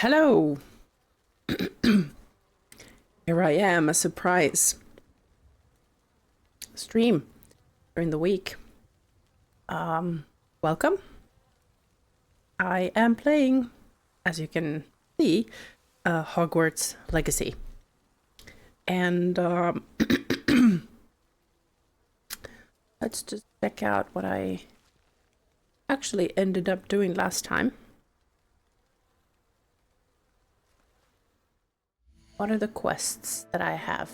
Hello! Here I am, a surprise stream during the week. Welcome. I am playing, as you can see, Hogwarts Legacy. And let's just check out what I actually ended up doing last time. What are the quests that I have?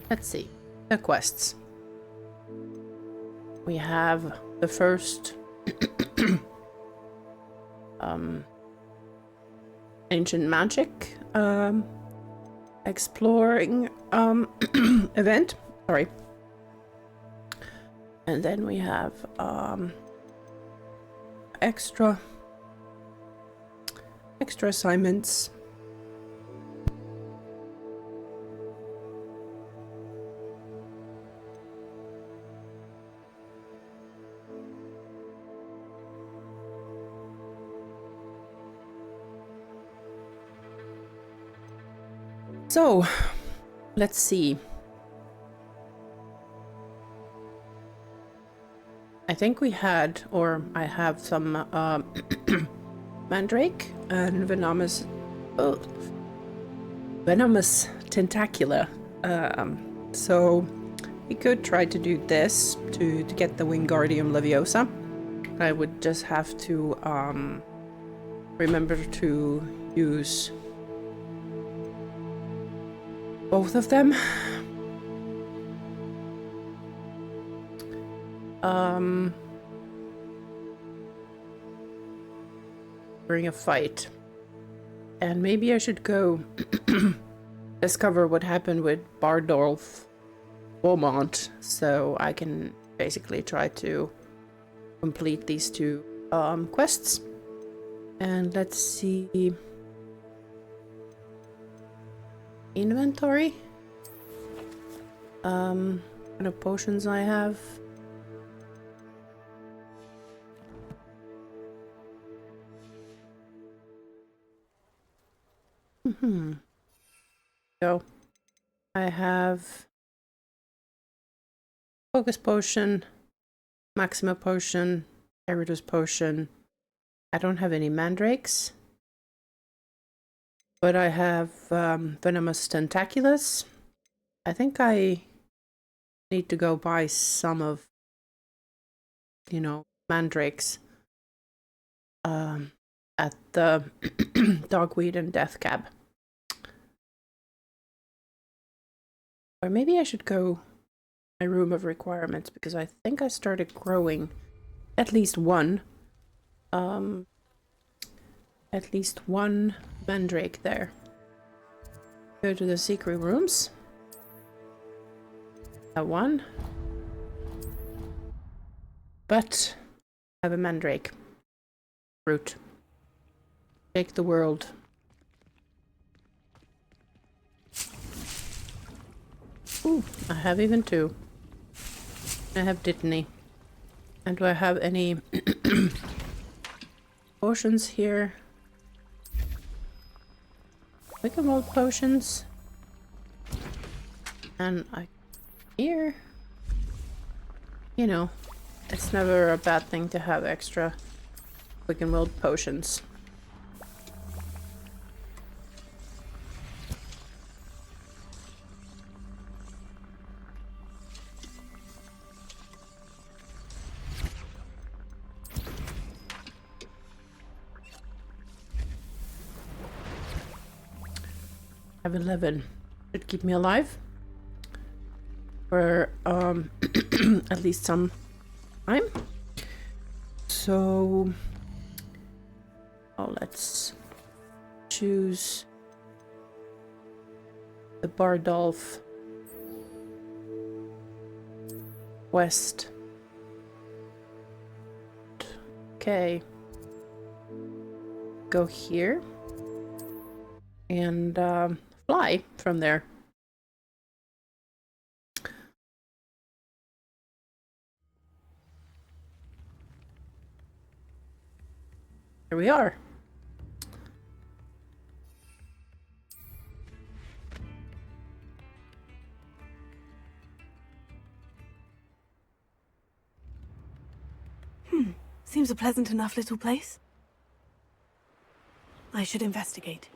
Let's see. The quests. We have the first ancient magic exploring event. Sorry. And then we have extra assignments. So, let's see. I think we had, or I have some mandrake and venomous tentacula. So we could try to do this to get the Wingardium Leviosa. I would just have to remember to use both of them. During a fight. And maybe I should go discover what happened with Bardolf Beaumont, so I can basically try to complete these two quests. And let's see. Inventory. What kind of potions I have. So I have Focus Potion, Maxima Potion, Erutus Potion. I don't have any Mandrakes, but I have Venomous Tentaculus. I think I need to go buy some of, Mandrakes at the Dogweed and Death Cab. Or maybe I should go my room of requirements, because I think I started growing at least one mandrake there. Go to the secret rooms. That one. But I have a mandrake root. Take the world. Ooh, I have even two. I have Dittany. And do I have any potions here? Wiccamold potions. And here, it's never a bad thing to have extra Wiccamold potions. I have 11. Should keep me alive for at least some time. So let's choose the Bardolf West. Okay. Go here and fly from there. Here we are. Seems a pleasant enough little place. I should investigate.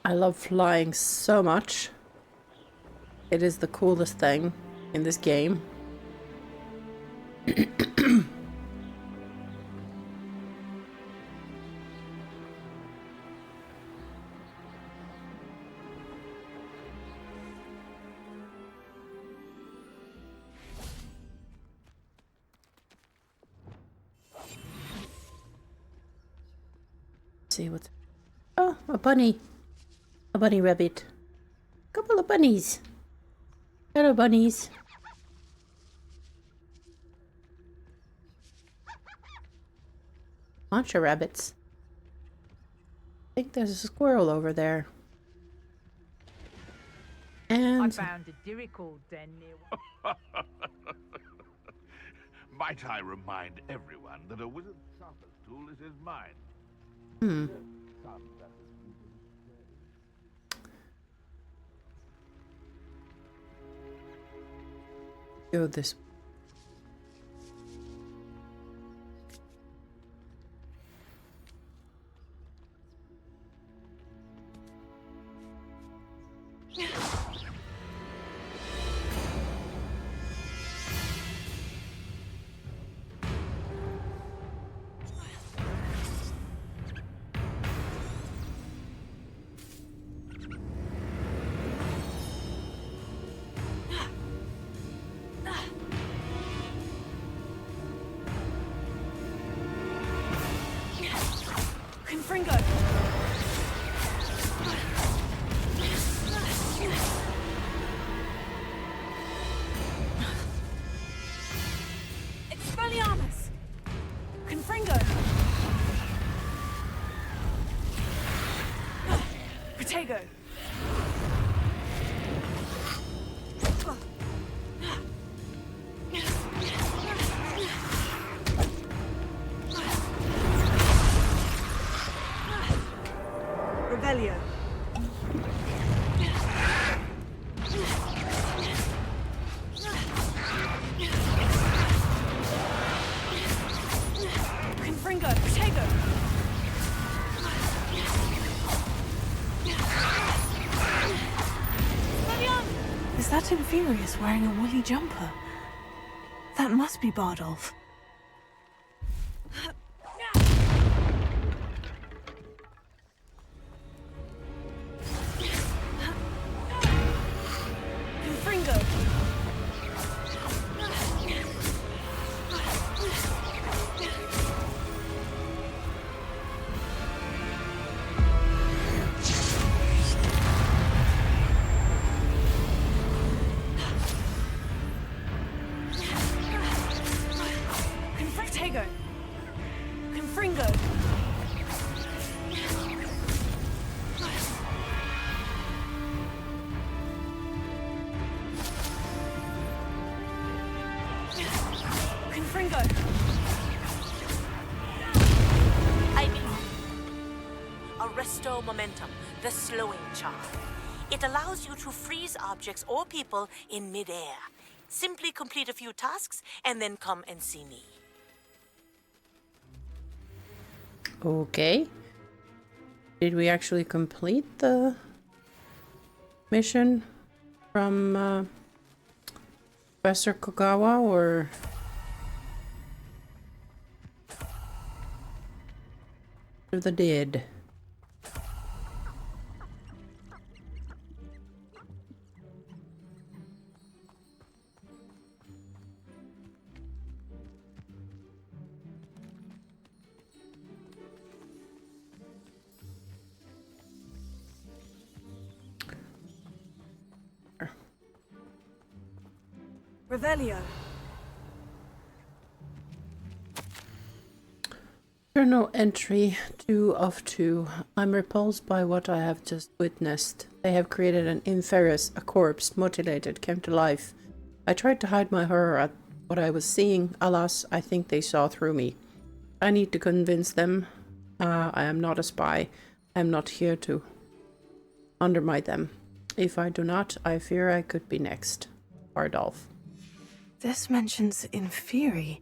I love flying so much. It is the coolest thing in this game. See what's... Oh, a bunny. A bunny rabbit. Couple of bunnies. Hello, bunnies. Bunch of rabbits. I think there's a squirrel over there. And... I found a Dirical den near... Might I remind everyone that a wizard's sharpest tool is his mind? Go this way. Confringo! Expelliarmus! Confringo! Protego! Revelio. Confringo, Protego. Is that Infurious wearing a woolly jumper? That must be Bardolf. Restore momentum, the slowing charm. It allows you to freeze objects or people in midair. Simply complete a few tasks and then come and see me. Okay. Did we actually complete the mission from Professor Kogawa, or... the dead? Revelio. Journal entry 2 of 2. I'm repulsed by what I have just witnessed. They have created an Inferius, a corpse, mutilated, came to life. I tried to hide my horror at what I was seeing. Alas, I think they saw through me. I need to convince them. I am not a spy. I am not here to undermine them. If I do not, I fear I could be next. Bardolf. This mentions Inferi,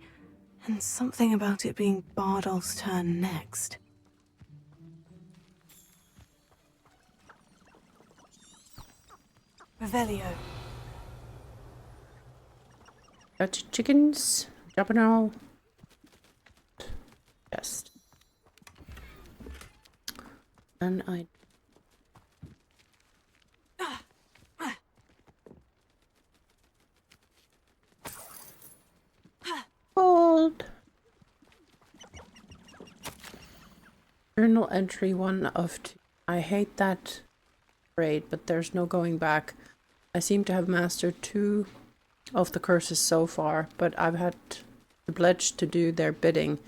and something about it being Bardolf's turn next. Revelio. Got your chickens. Dropping all. Chest. And I. Gold. Journal entry 1 of 2. I hate that raid, but there's no going back. I seem to have mastered 2 of the curses so far, but I've had to pledge to do their bidding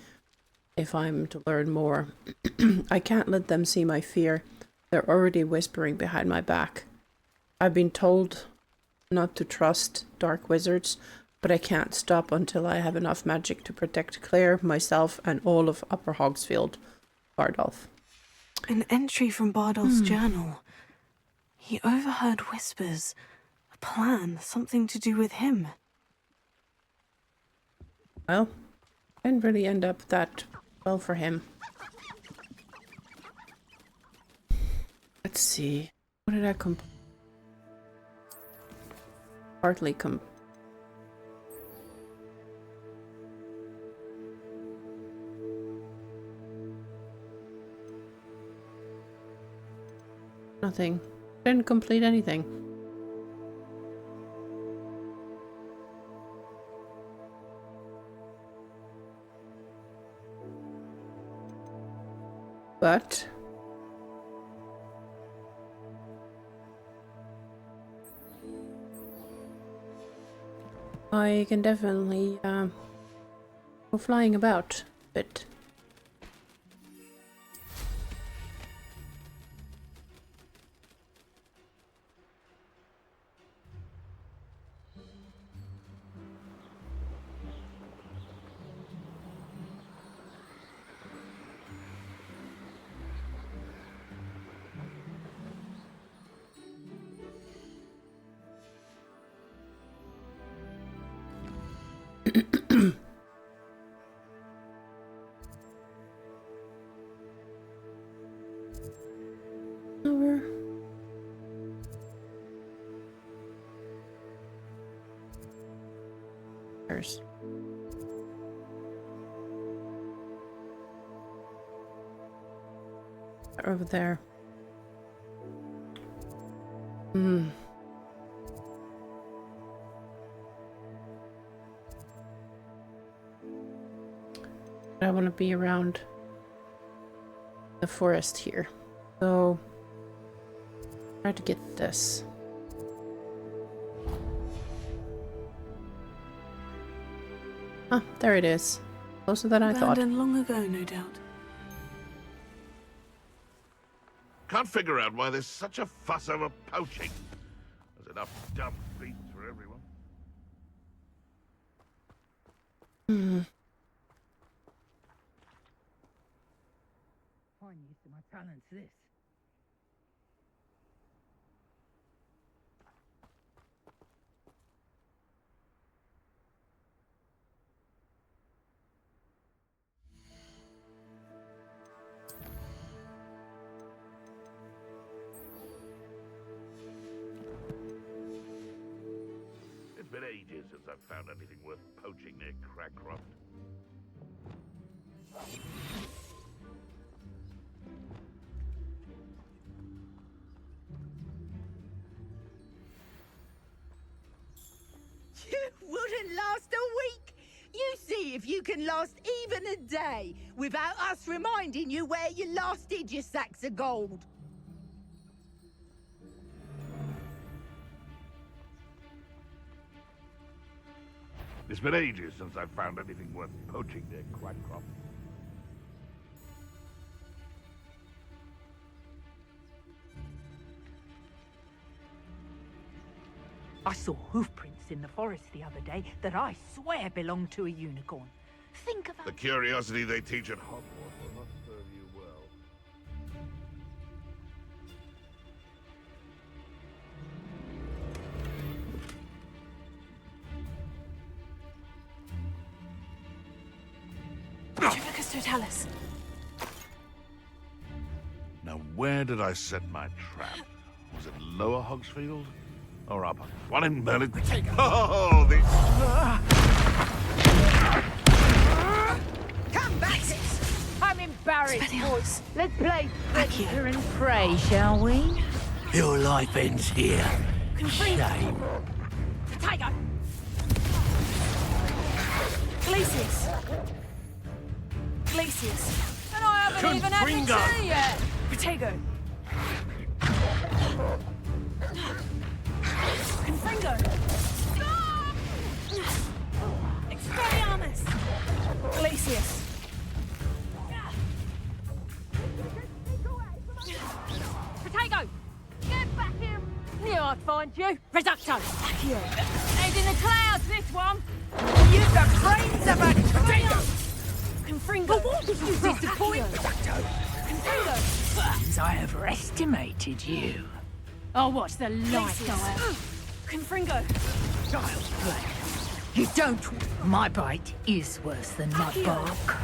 if I'm to learn more. I can't let them see my fear. They're already whispering behind my back. I've been told not to trust dark wizards, but I can't stop until I have enough magic to protect Claire, myself, and all of Upper Hogsfield. Bardolf. An entry from Bardolf's journal. He overheard whispers. A plan, something to do with him. Well, didn't really end up that well for him. Let's see. What did I partly Nothing. Didn't complete anything. But I can definitely go flying about a bit. Over. There's over there. I want to be around the forest here. So try to get this. Ah, there it is. Closer than I thought. Abandoned long ago, no doubt. Can't figure out why there's such a fuss over poaching. There's enough dumb beasts for everyone. Fine use of my talents, this. It's been ages since I've found anything worth poaching near Crackcroft. You wouldn't last a week. You see if you can last even a day without us reminding you where you last hid your sacks of gold. It's been ages since I've found anything worth poaching near Crackcroft. I saw hoof prints in the forest the other day that I swear belonged to a unicorn. Think about The curiosity they teach at Hogwarts will not serve you well. Trivicus Totalis. Now, where did I set my trap? Was it Lower Hogsfield? Or upper? One in Merlin? Oh, the... Come back! I'm embarrassed, boys. Let's play Predator and Prey, shall we? Your life ends here. Shame. Tiger! Glacius. Glacius. And I haven't even had Confringo. the tea yet! Protego. Confringo. Expelliarmus. Glacius. Potato! Get back here! Knew I'd find you! Reducto! Accio. Head in the clouds, this one! You've the brains of a potato! Confringo. You disappoint! Confringo. Since I overestimated you. I'll watch the light go out. Confringo. Child's play. You don't. My bite is worse than my bark.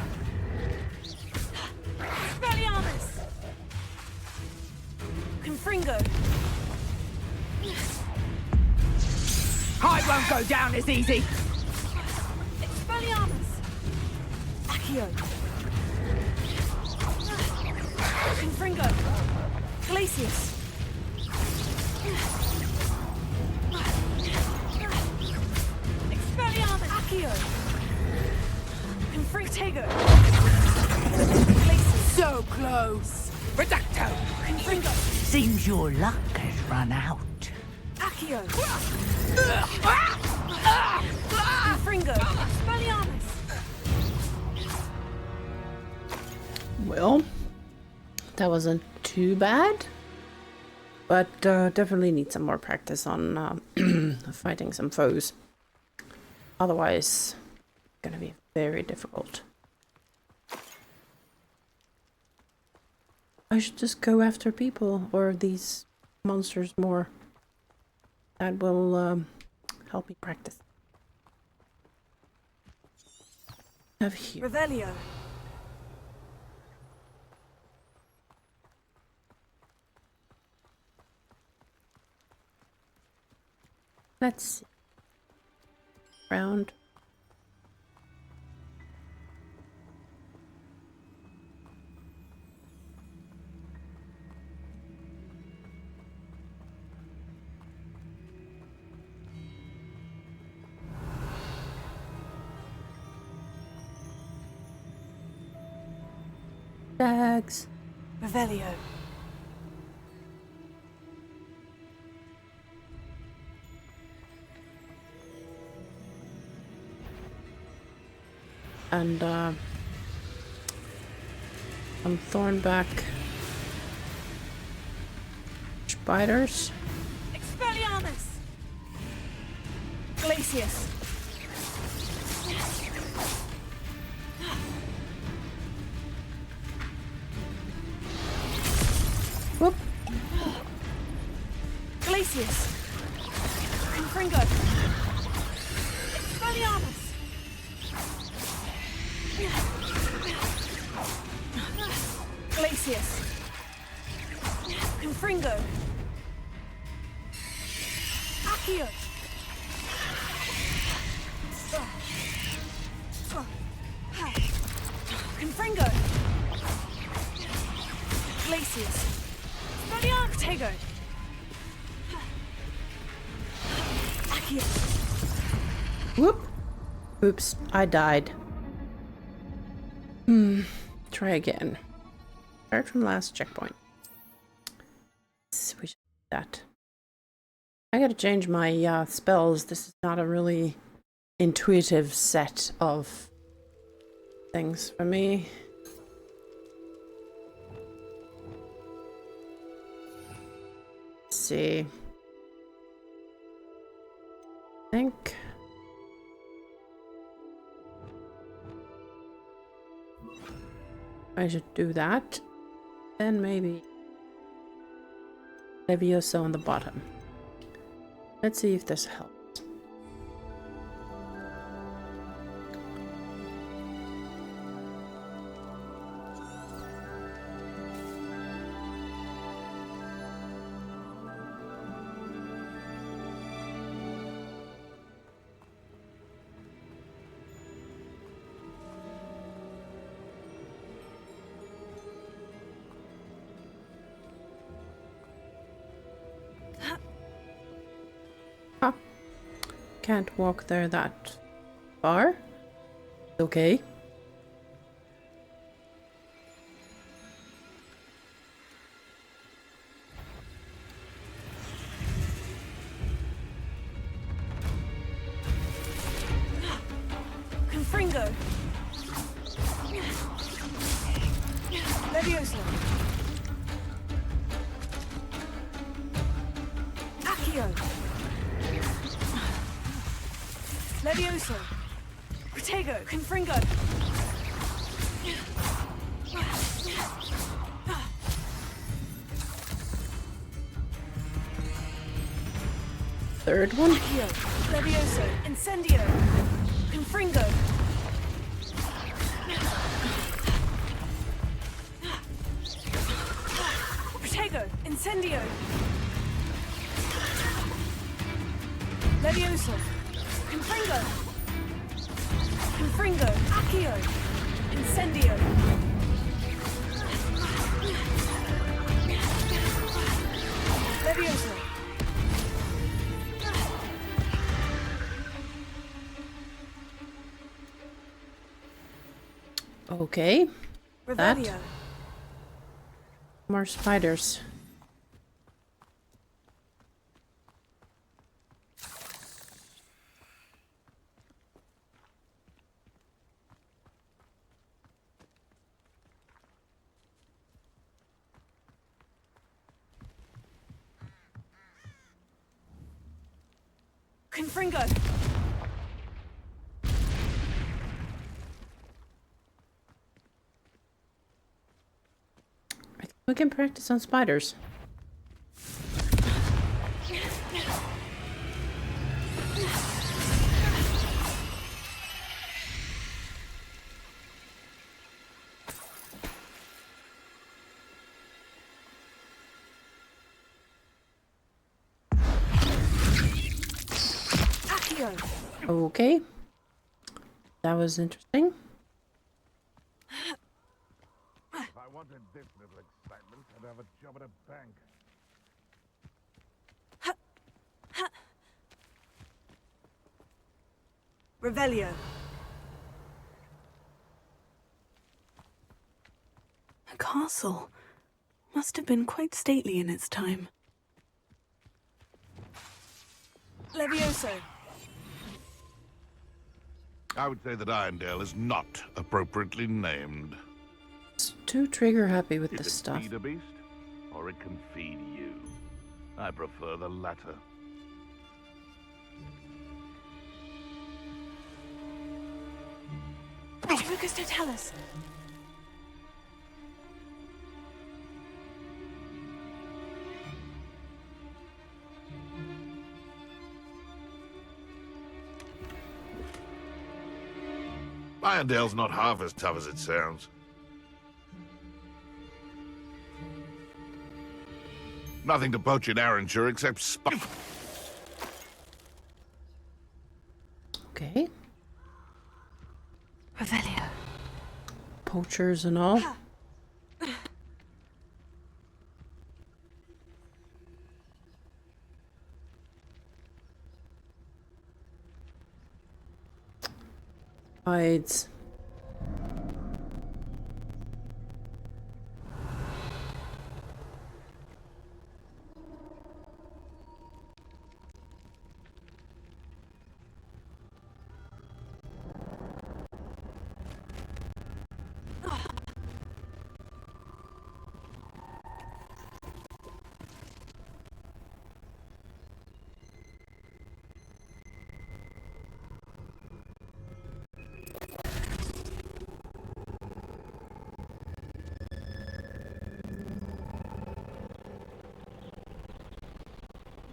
Expelliarmus. Confringo. I won't go down as easy. Expelliarmus. Accio. Confringo. Glacius. Expelliarmus. Accio. Confringo. Glacius. So close. Reducto. Confringo. Seems your luck has run out. Accio. Confringo. Expelliarmus. Well, that wasn't too bad. But definitely need some more practice on fighting some foes. Otherwise, gonna be very difficult. I should just go after people or these monsters more. That will help me practice. Have here. Revelio. Let's see. Round. Tags. Revelio. And some thornback spiders. Expelliarmus. Glacius. Whoop. Glacius. Confringo. Expelliarmus. Glacius. Confringo. Accio. Confringo. Glacius. Expelliarmus. Protego. Accio. Whoop. Oops, I died. Try again. Start from last checkpoint. We should do that. I gotta change my spells. This is not a really intuitive set of things for me. Let's see. think I should do that. Then maybe Levioso on the bottom. Let's see if this helps. Can't walk there that far. Okay. Confringo. Levioso. Accio. Levioso. Protego. Confringo. Third one. Accio. Levioso. Incendio. Confringo. Protego. Incendio. Levioso. Confringo. Confringo. Accio. Incendio. Levioso. Okay. Revelio. More spiders. Confringo. I think we can practice on spiders. Accio. Okay. That was interesting. If I wanted this little excitement, I'd have a job at a bank. Revelio. A castle. Must have been quite stately in its time. Levioso. I would say that Irondale is not appropriately named. It's too trigger happy with It this can stuff. feed a beast, or it can feed you. I prefer the latter. Lucas Totalis. Irondale's not half as tough as it sounds. Nothing to poach in Arrowshire except Okay. Revelio. Poachers and all. Hides.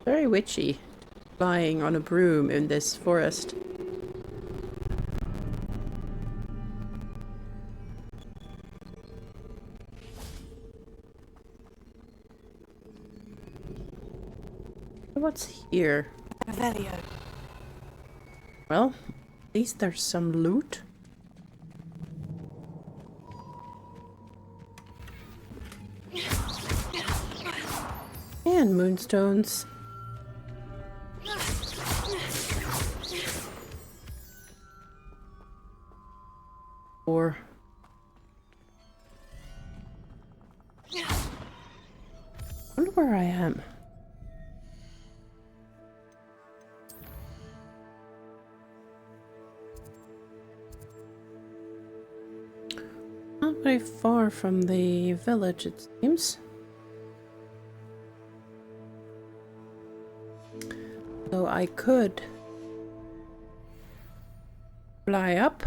Very witchy, flying on a broom in this forest. What's here? Revelio. Well, at least there's some loot. And moonstones. Or I wonder where I am. Not very far from the village, it seems. So I could fly up.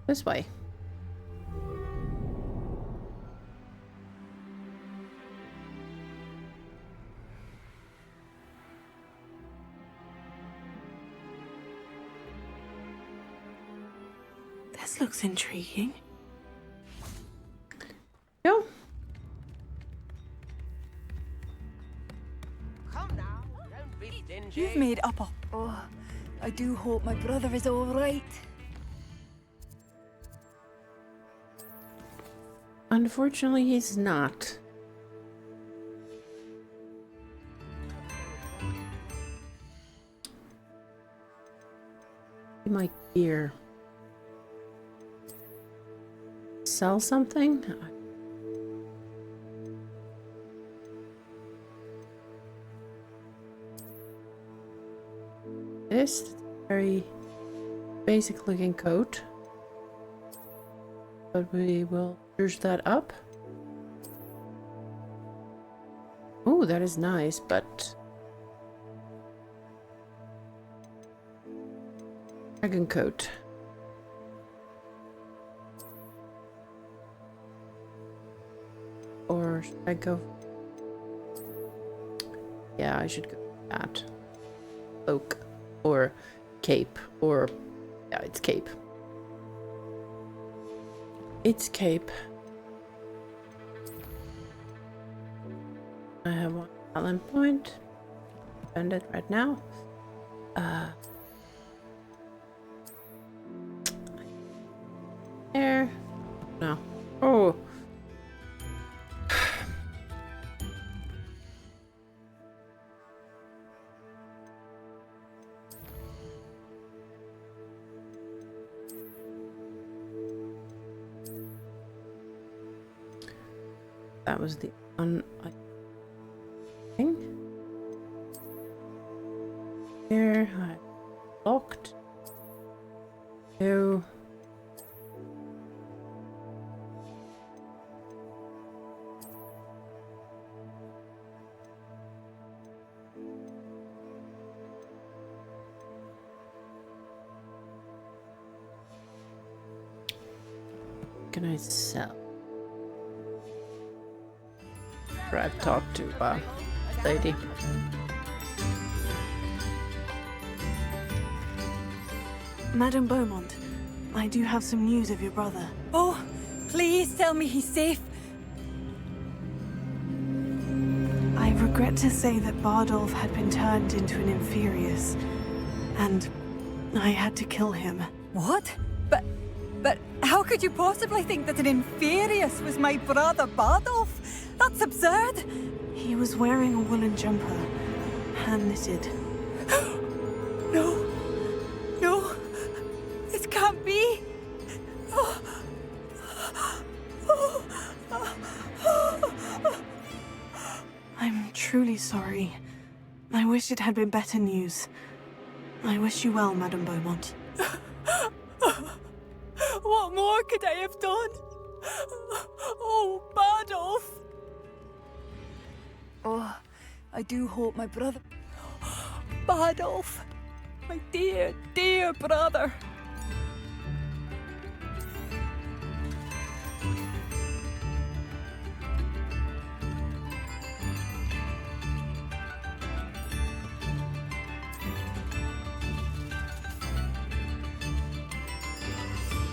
This way. This looks intriguing. Go. Come now, don't be stingy. You've made up a... Oh, I do hope my brother is all right. Unfortunately, he's not. My gear. Sell something? This is a very basic looking coat. But we will zhuzh that up. Oh, that is nice, but dragon coat. Or should I go? Yeah, I should go with that. Cloak or cape or yeah, it's cape. It's cape. I have one talent point. Spend it right now. There. No. Oh. That was the thing. Here, I locked. No. Can I sell? I've talked to lady. Madame Beaumont, I do have some news of your brother. Oh, please tell me he's safe. I regret to say that Bardolf had been turned into an Inferius, and I had to kill him. What? But how could you possibly think that an Inferius was my brother Bardolf? That's absurd! He was wearing a woolen jumper, hand-knitted. No. No. It can't be. I'm truly sorry. I wish it had been better news. I wish you well, Madame Beaumont. What more could I have done? Oh, Bardolf! Oh, I do hope my brother... Bardolf! My dear, dear brother!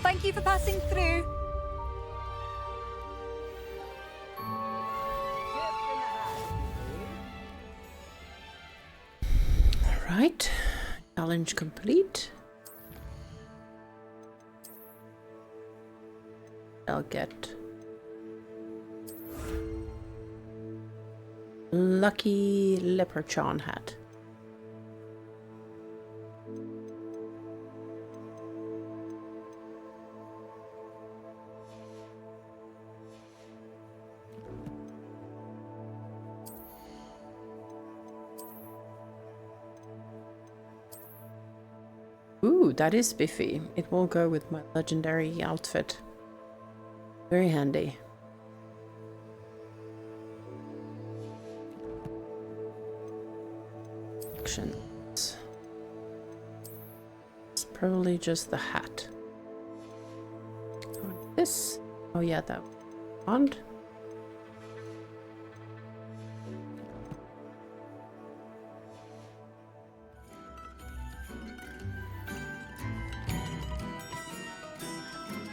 Thank you for passing through. Alright. Challenge complete. I'll get lucky leprechaun hat. Ooh, that is spiffy. It will go with my legendary outfit. Very handy. Actions. It's probably just the hat. This. Oh yeah, that wand.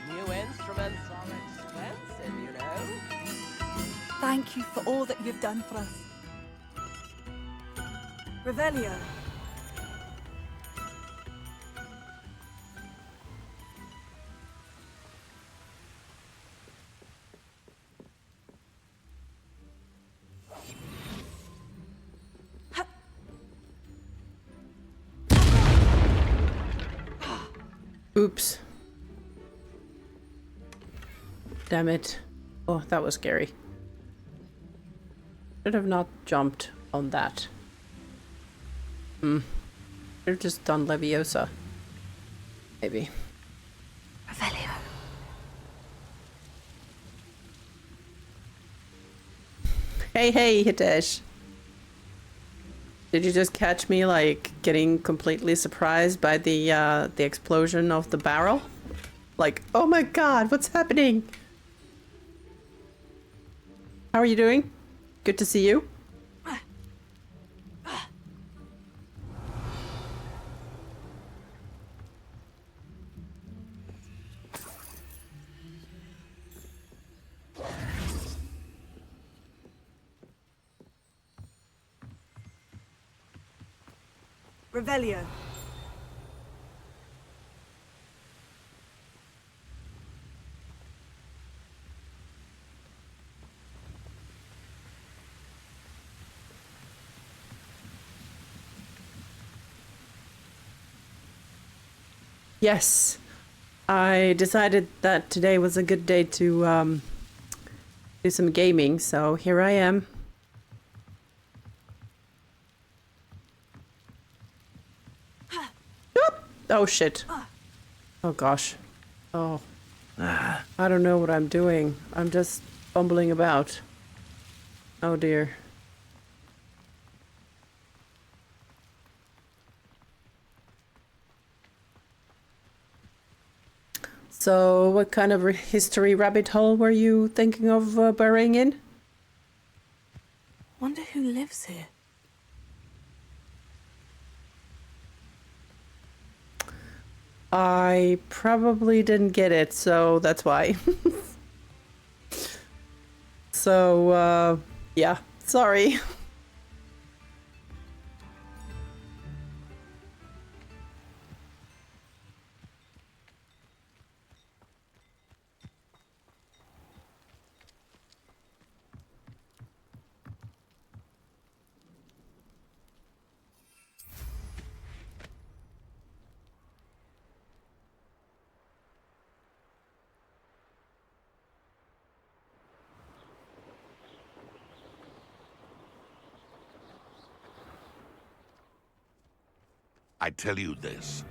New instruments are expensive, you know. Thank you for all that you've done for us. Revelio. Oops. Damn it. Oh, that was scary. Should have not jumped on that. Should have just done Leviosa. Maybe. Revelio. Hey, Hitesh. Did you just catch me, like, getting completely surprised by the explosion of the barrel? Like, oh my god, what's happening? How are you doing? Good to see you. Revelio. Yes. I decided that today was a good day to do some gaming, so here I am. Oh shit. Oh gosh. Oh. I don't know what I'm doing. I'm just fumbling about. Oh dear. So, what kind of history rabbit hole were you thinking of burrowing in? Wonder who lives here. I probably didn't get it, so that's why. So, yeah, sorry. I tell you this,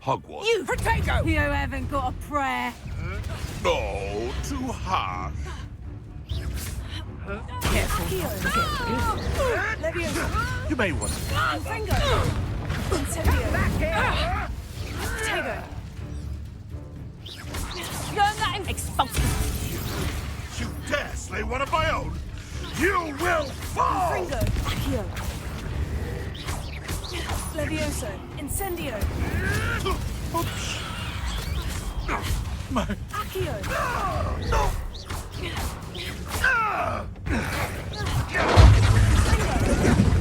Hogwarts... You potato! You haven't got a prayer. No, too harsh. Leviosa. You may want... Fringo. Incendio. Potato. Learn that and expulsive. You dare slay one of my own? You will fall! Fringo. Accio. Levioso. Incendio. me!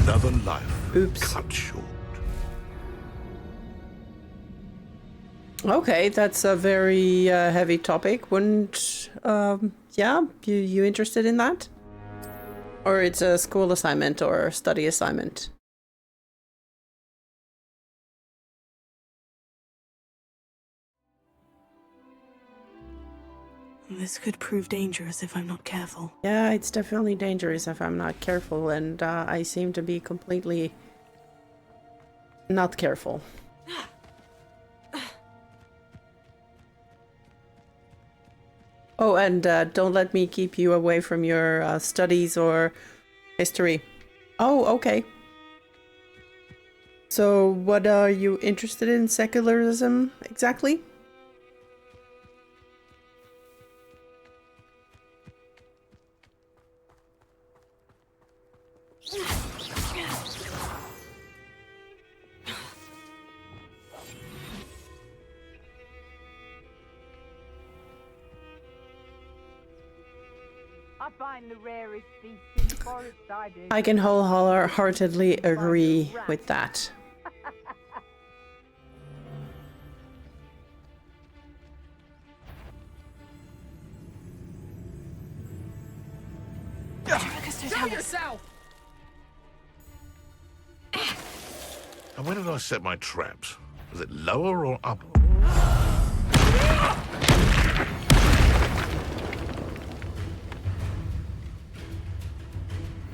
Another life Oops. cut short. Okay, that's a very heavy topic. Wouldn't, yeah, you interested in that? Or it's a school assignment or a study assignment? This could prove dangerous if I'm not careful. Yeah, it's definitely dangerous if I'm not careful, and I seem to be completely not careful. Oh, and don't let me keep you away from your studies or history. Oh, okay. So, what are you interested in? Secularism, exactly? I find the rarest beast in the forest, I do. I can wholeheartedly agree with that. Show yourself! And where did I set my traps? Was it lower or up?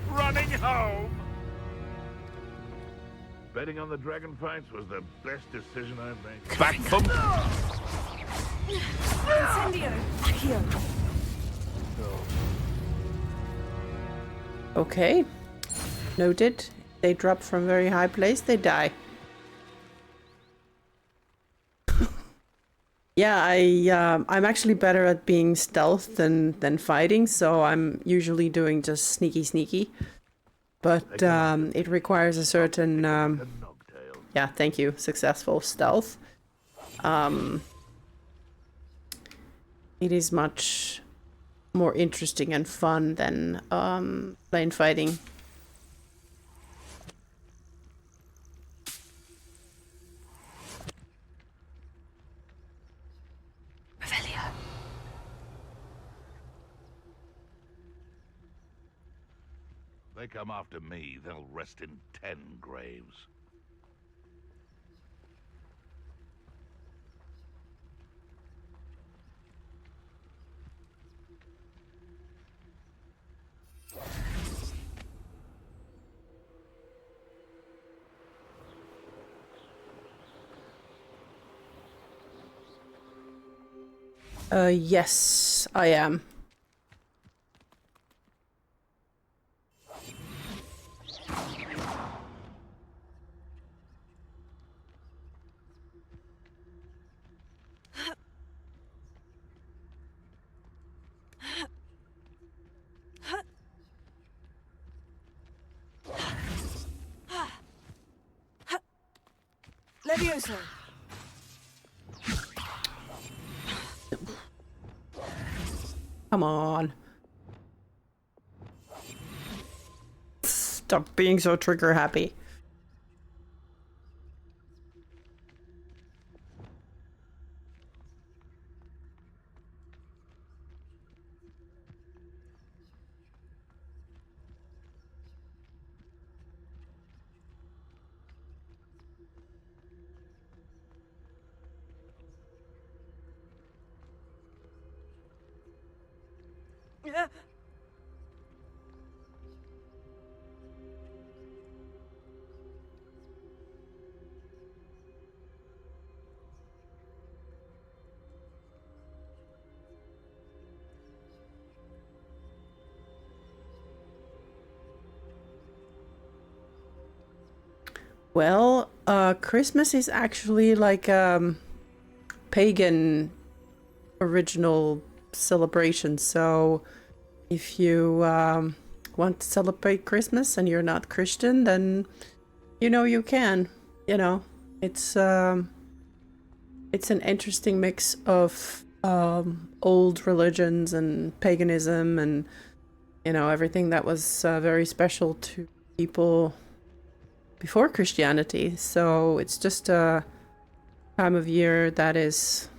Running home! Betting on the dragon fights was the best decision I've made. Back from... Incendio! Accio! Okay. Noted. They drop from very high place, they die. Yeah, I'm actually better at being stealth than fighting, so I'm usually doing just sneaky. But it requires a certain yeah, thank you, successful stealth. It is much more interesting and fun than plain fighting. They come after me, they'll rest in 10 graves. Yes, I am. Levioso! Come on. Stop being so trigger happy. Well, Christmas is actually like pagan original celebration. So if you want to celebrate Christmas and you're not Christian, then you can. It's an interesting mix of old religions and paganism and, you know, everything that was very special to people before Christianity. So it's just a time of year that is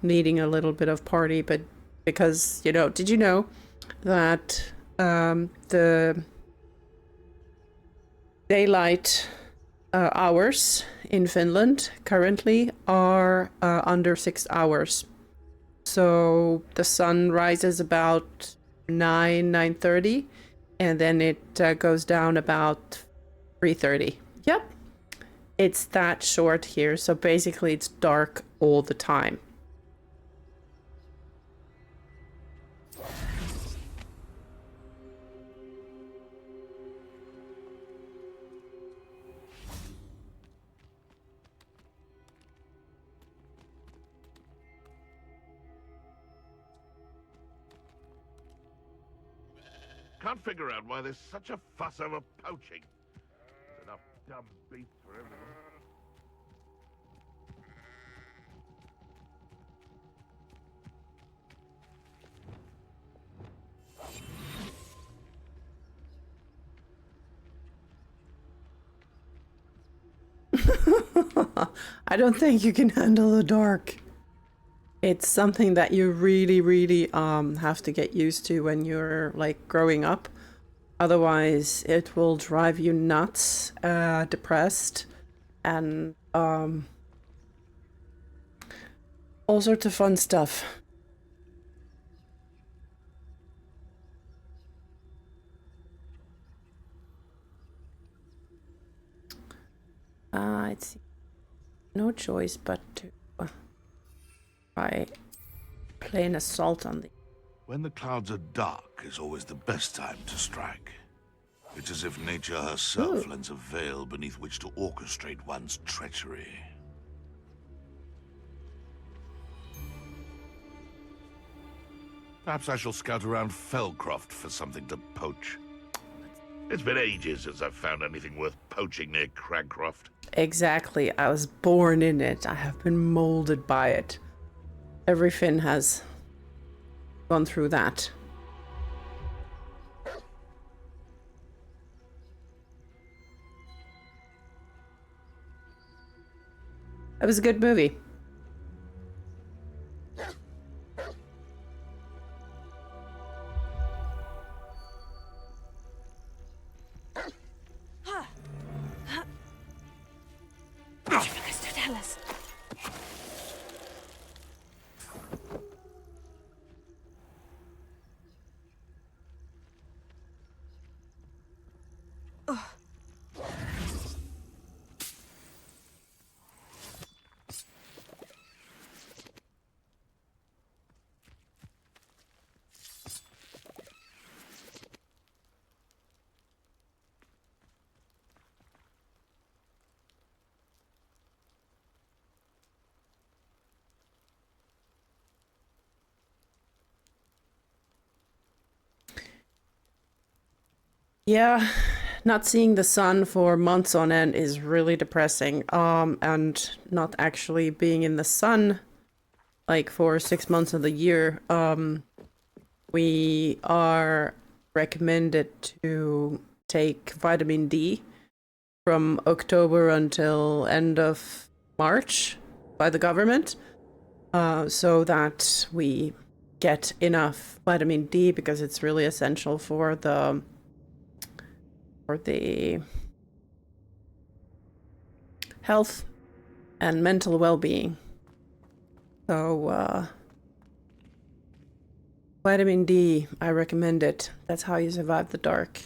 needing a little bit of party, but because, you know, did you know that the daylight hours in Finland currently are under 6 hours. So the sun rises about 9:30, and then it goes down about 3:30. Yep, it's that short here. So basically, it's dark all the time. Can't figure out why there's such a fuss over poaching. There's enough dumb beasts for everyone. I don't think you can handle the dark. It's something that you really have to get used to when you're like growing up. Otherwise, it will drive you nuts, depressed, and all sorts of fun stuff. It's no choice but to try plain assault on the. When the clouds are dark is always the best time to strike. It's as if nature herself lends a veil beneath which to orchestrate one's treachery. Perhaps I shall scout around Felcroft for something to poach. It's been ages since I've found anything worth poaching near Cragcroft. Exactly. I was born in it. I have been molded by it. Every Finn has gone through that. It was a good movie. Yeah, not seeing the sun for months on end is really depressing. And not actually being in the sun like for 6 months of the year, we are recommended to take vitamin D from October until end of March by the government, so that we get enough vitamin D because it's really essential for the health and mental well-being. So vitamin D, I recommend it. That's how you survive the dark.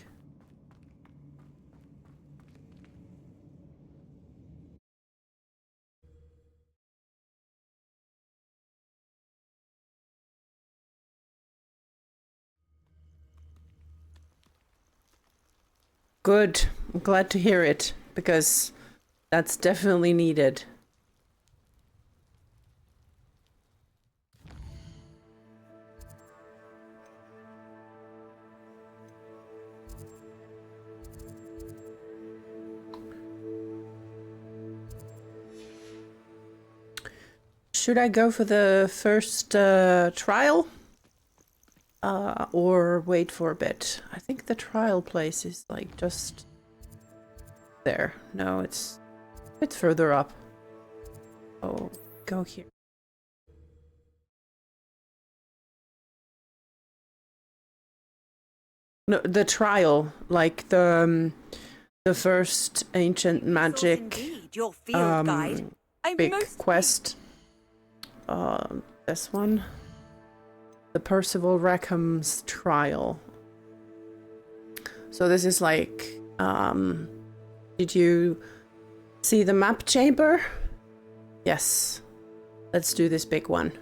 Good. I'm glad to hear it, because that's definitely needed. should I go for the first trial? Or wait for a bit? I think the trial place is like just there. No, it's a bit further up. Oh, go here. No, the trial, like the first ancient magic Indeed, your field guide. I'm big most quest. This one. The Percival Rackham's trial. So this is like, did you see the map chamber? Yes. Let's do this big one.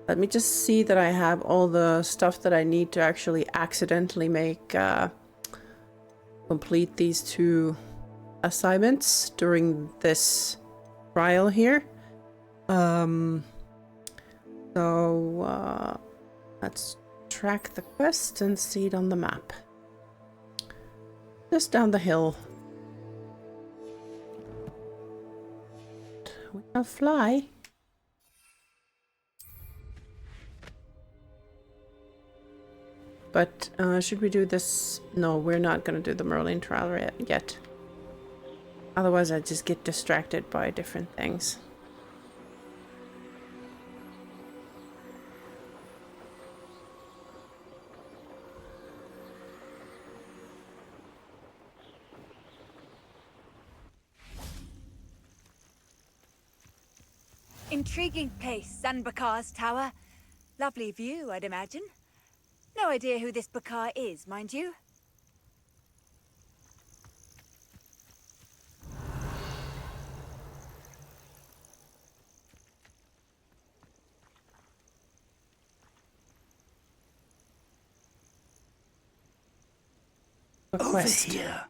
Let me just see that I have all the stuff that I need to actually accidentally make, complete these 2 assignments during this trial here. Let's track the quest and see it on the map. Just down the hill. We can fly. But should we do this? No, we're not gonna do the Merlin trial yet. Otherwise I just get distracted by different things. intriguing place, Sanbakar's tower. Lovely view, I'd imagine. No idea who this Bakar is, mind you. Over here.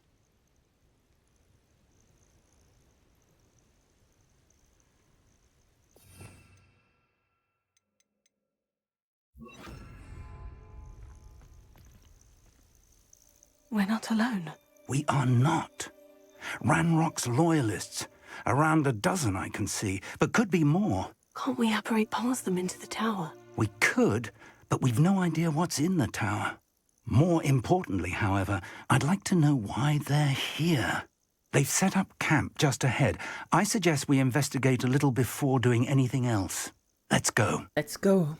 We're not alone. We are not. Ranrock's loyalists. Around a dozen I can see, but could be more. Can't we apparate past them into the tower? We could, but we've no idea what's in the tower. More importantly, however, I'd like to know why they're here. They've set up camp just ahead. I suggest we investigate a little before doing anything else. Let's go. Let's go.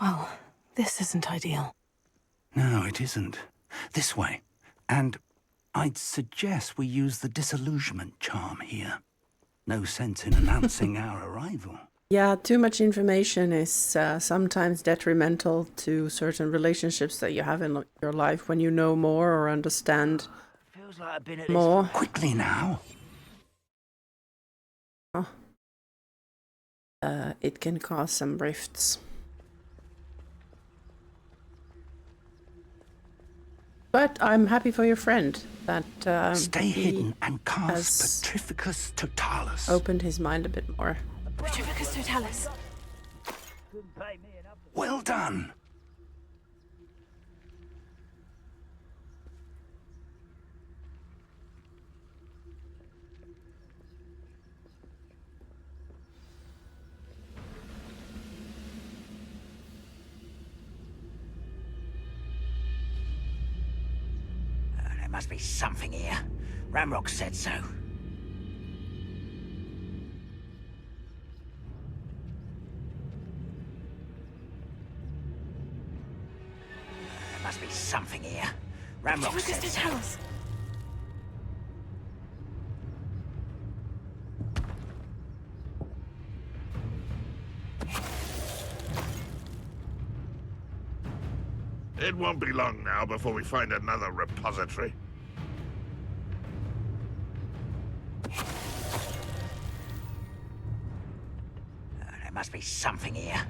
Well, this isn't ideal. No, it isn't. This way. And I'd suggest we use the disillusionment charm here. No sense in announcing our arrival. Yeah, too much information is sometimes detrimental to certain relationships that you have in your life when you know more or understand Feels like I've been at more. Quickly now. Oh. It can cause some rifts. But I'm happy for your friend that Stay he hidden and cast has Petrificus Totalis. opened his mind a bit more. Petrificus Totalis. Well done. There must be something here. Ramrock said so. There must be something here. Ramrock Petrificus said so. Totalis. It won't be long now before we find another repository. There must be something here.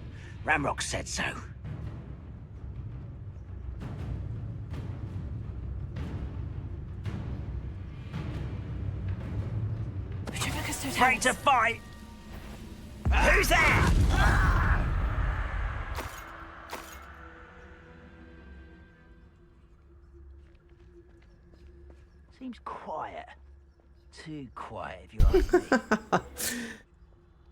Ramrock said so. Petrificus Totalis. Ready to fight! Who's there? Seems quiet. Too quiet, if you ask me.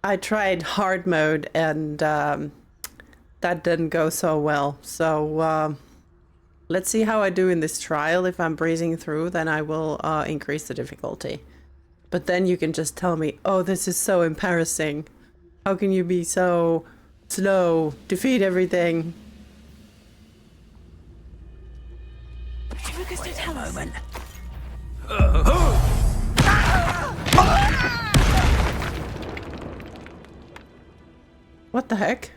I tried hard mode and that didn't go so well. So let's see how I do in this trial. If I'm breezing through, then I will increase the difficulty. But then you can just tell me, oh, this is so embarrassing. How can you be so slow, defeat everything? Wait a moment. What the heck?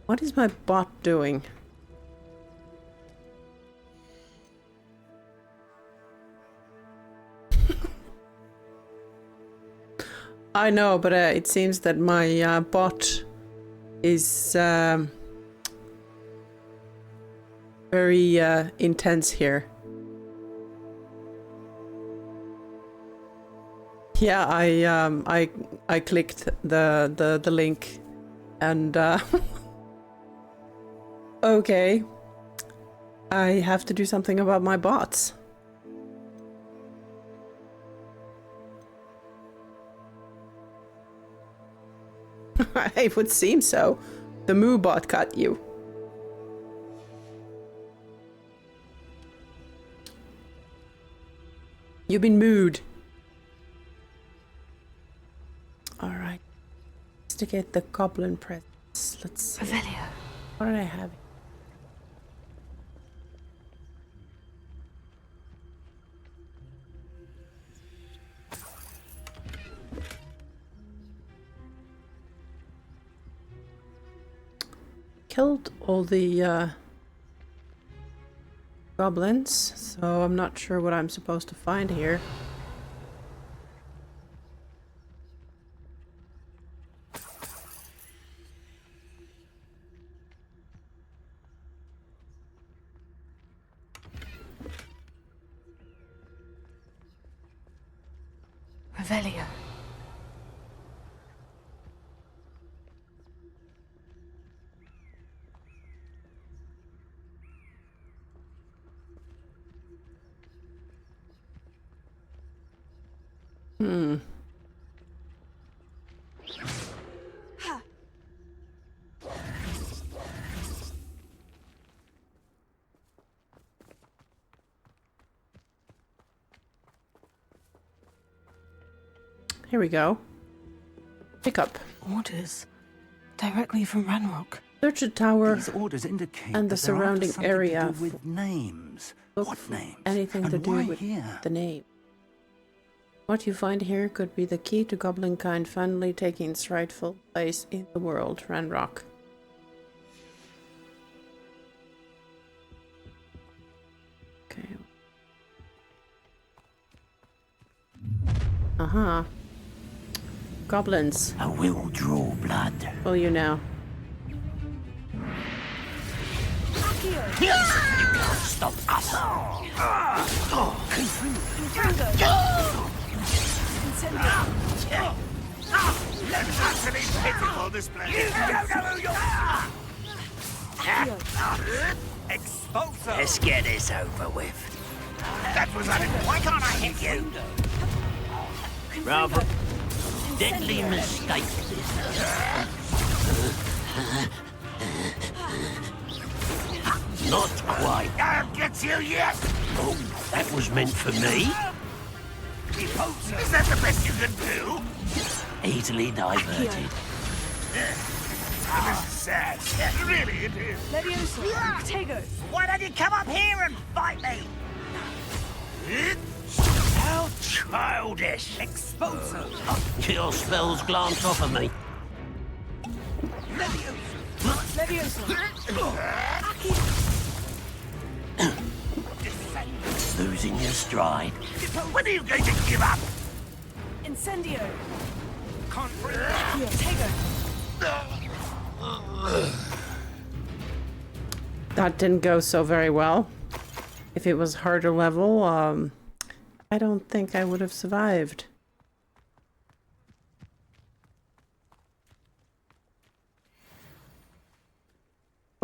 What is my bot doing? I know, but it seems that my bot is very intense here. Yeah, I clicked the link and okay. I have to do something about my bots. It would seem so. The Moo bot cut you. You've been mooed. Alright. Investigate the goblin presence. Let's see. Revelio. What did I have? Killed all the goblins, so I'm not sure what I'm supposed to find here. Revelio. Here we go. Pick up. Orders. Directly from Ranrock. Search the tower These orders indicate and the that they're after surrounding something area. to do with names. Look What for names? anything And to do why with here? the name. What you find here could be the key to Goblinkind finally taking its rightful place in the world, Ranrock. Okay. Uh-huh. Goblins. I will draw blood. Will you now? You can't stop us. Utterly pitiful display. You don't know who you are. Expulso. Let's get this over with. That was unimportant. Why can't I hit you? Rather deadly mistake. Not quite. I'll get you yet. Oh, that was meant for me. Is that the best you can do? Easily diverted. This is sad. Really, it is. Tego. Why don't you come up here and fight me? How childish. Expulso. Your spells glance off of me. Losing your stride. When are you going to give up? Incendio. That didn't go so very well. If it was harder level, I don't think I would have survived.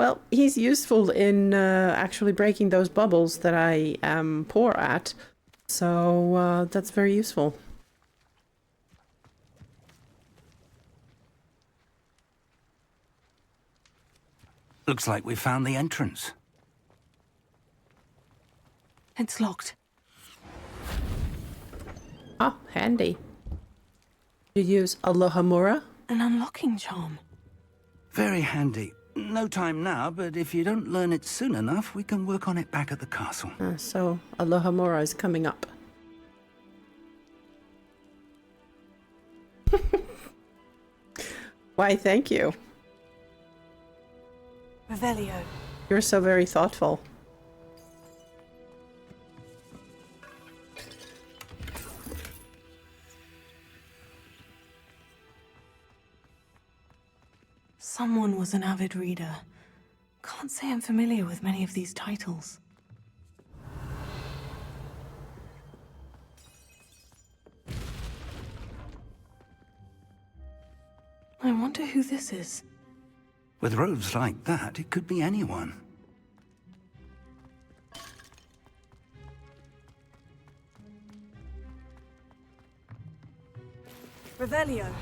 Well, he's useful in actually breaking those bubbles that I am poor at. So that's very useful. Looks like we found the entrance. It's locked. Ah, handy. You use Alohomora? An unlocking charm. Very handy. No time now, but if you don't learn it soon enough, we can work on it back at the castle. So Alohomora is coming up. Why, thank you. Revelio. You're so very thoughtful. Someone was an avid reader. Can't say I'm familiar with many of these titles. I wonder who this is. With robes like that, it could be anyone. Revelio.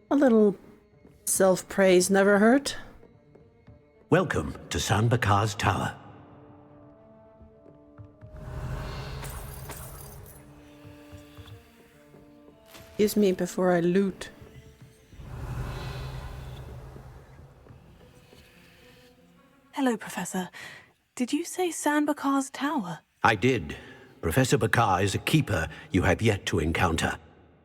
A little self-praise never hurt. Welcome to San Bakar's Tower. Excuse me before I loot. Hello, Professor. Did you say San Bakar's Tower? I did. Professor Bakar is a keeper you have yet to encounter.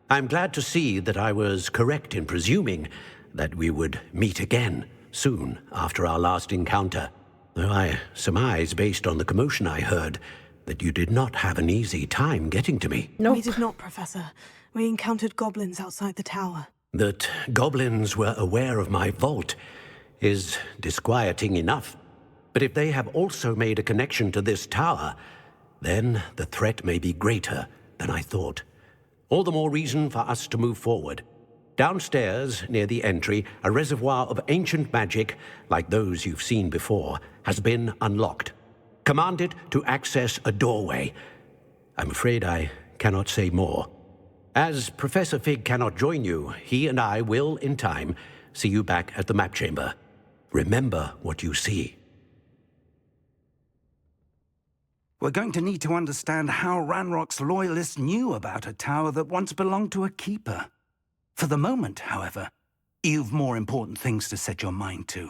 I'm glad to see that I was correct in presuming that we would meet again soon after our last encounter, though I surmise, based on the commotion I heard, that you did not have an easy time getting to me. Nope. We did not, Professor. We encountered goblins outside the tower. That goblins were aware of my vault is disquieting enough. But if they have also made a connection to this tower, then the threat may be greater than I thought. All the more reason for us to move forward. Downstairs, near the entry, a reservoir of ancient magic, like those you've seen before, has been unlocked. Command it to access a doorway. I'm afraid I cannot say more. As Professor Fig cannot join you, he and I will, in time, see you back at the map chamber. Remember what you see. We're going to need to understand how Ranrock's loyalists knew about a tower that once belonged to a keeper. For the moment, however, you've more important things to set your mind to.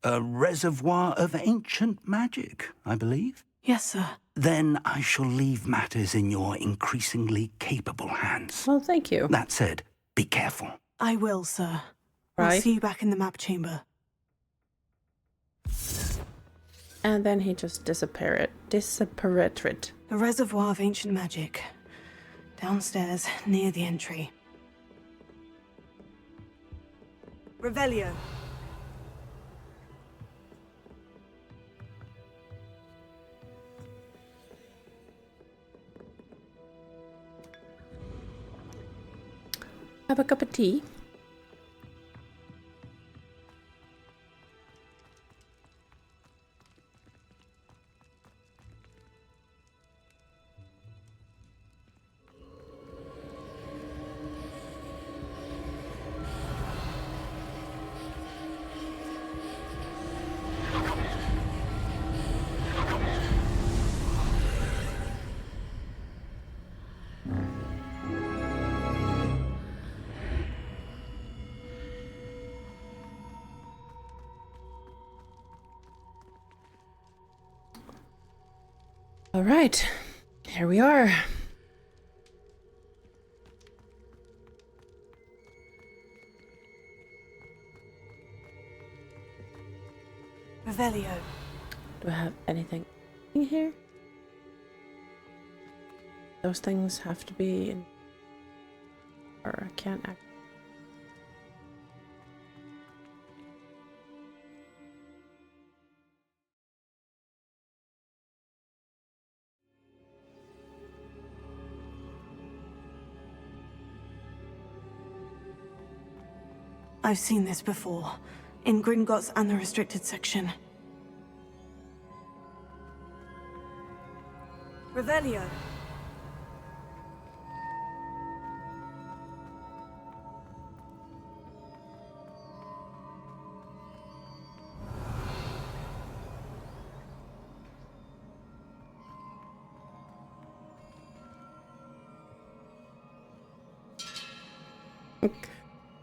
A reservoir of ancient magic, I believe? Yes, sir. Then I shall leave matters in your increasingly capable hands. Well, thank you. That said, be careful. I will, sir. Right. I'll see you back in the map chamber. And then he just disappeared. Disappeared. A reservoir of ancient magic. Downstairs, near the entry. Revelio. Have a cup of tea. All right, here we are. Revelio. Do I have anything in here? Those things have to be in, or I can't act. I've seen this before. In Gringotts and the restricted section. Revelio.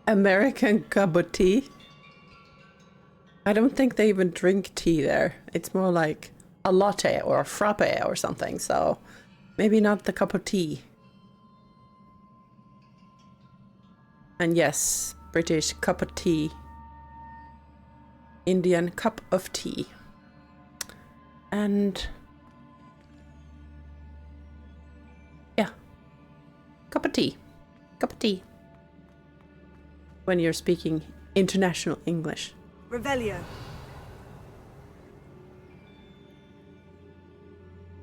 American cup of tea? I don't think they even drink tea there. It's more like a latte or a frappe or something, so maybe not the cup of tea. And yes, British cup of tea. Indian cup of tea. And yeah, cup of tea. Cup of tea. When you're speaking international English. Revelio.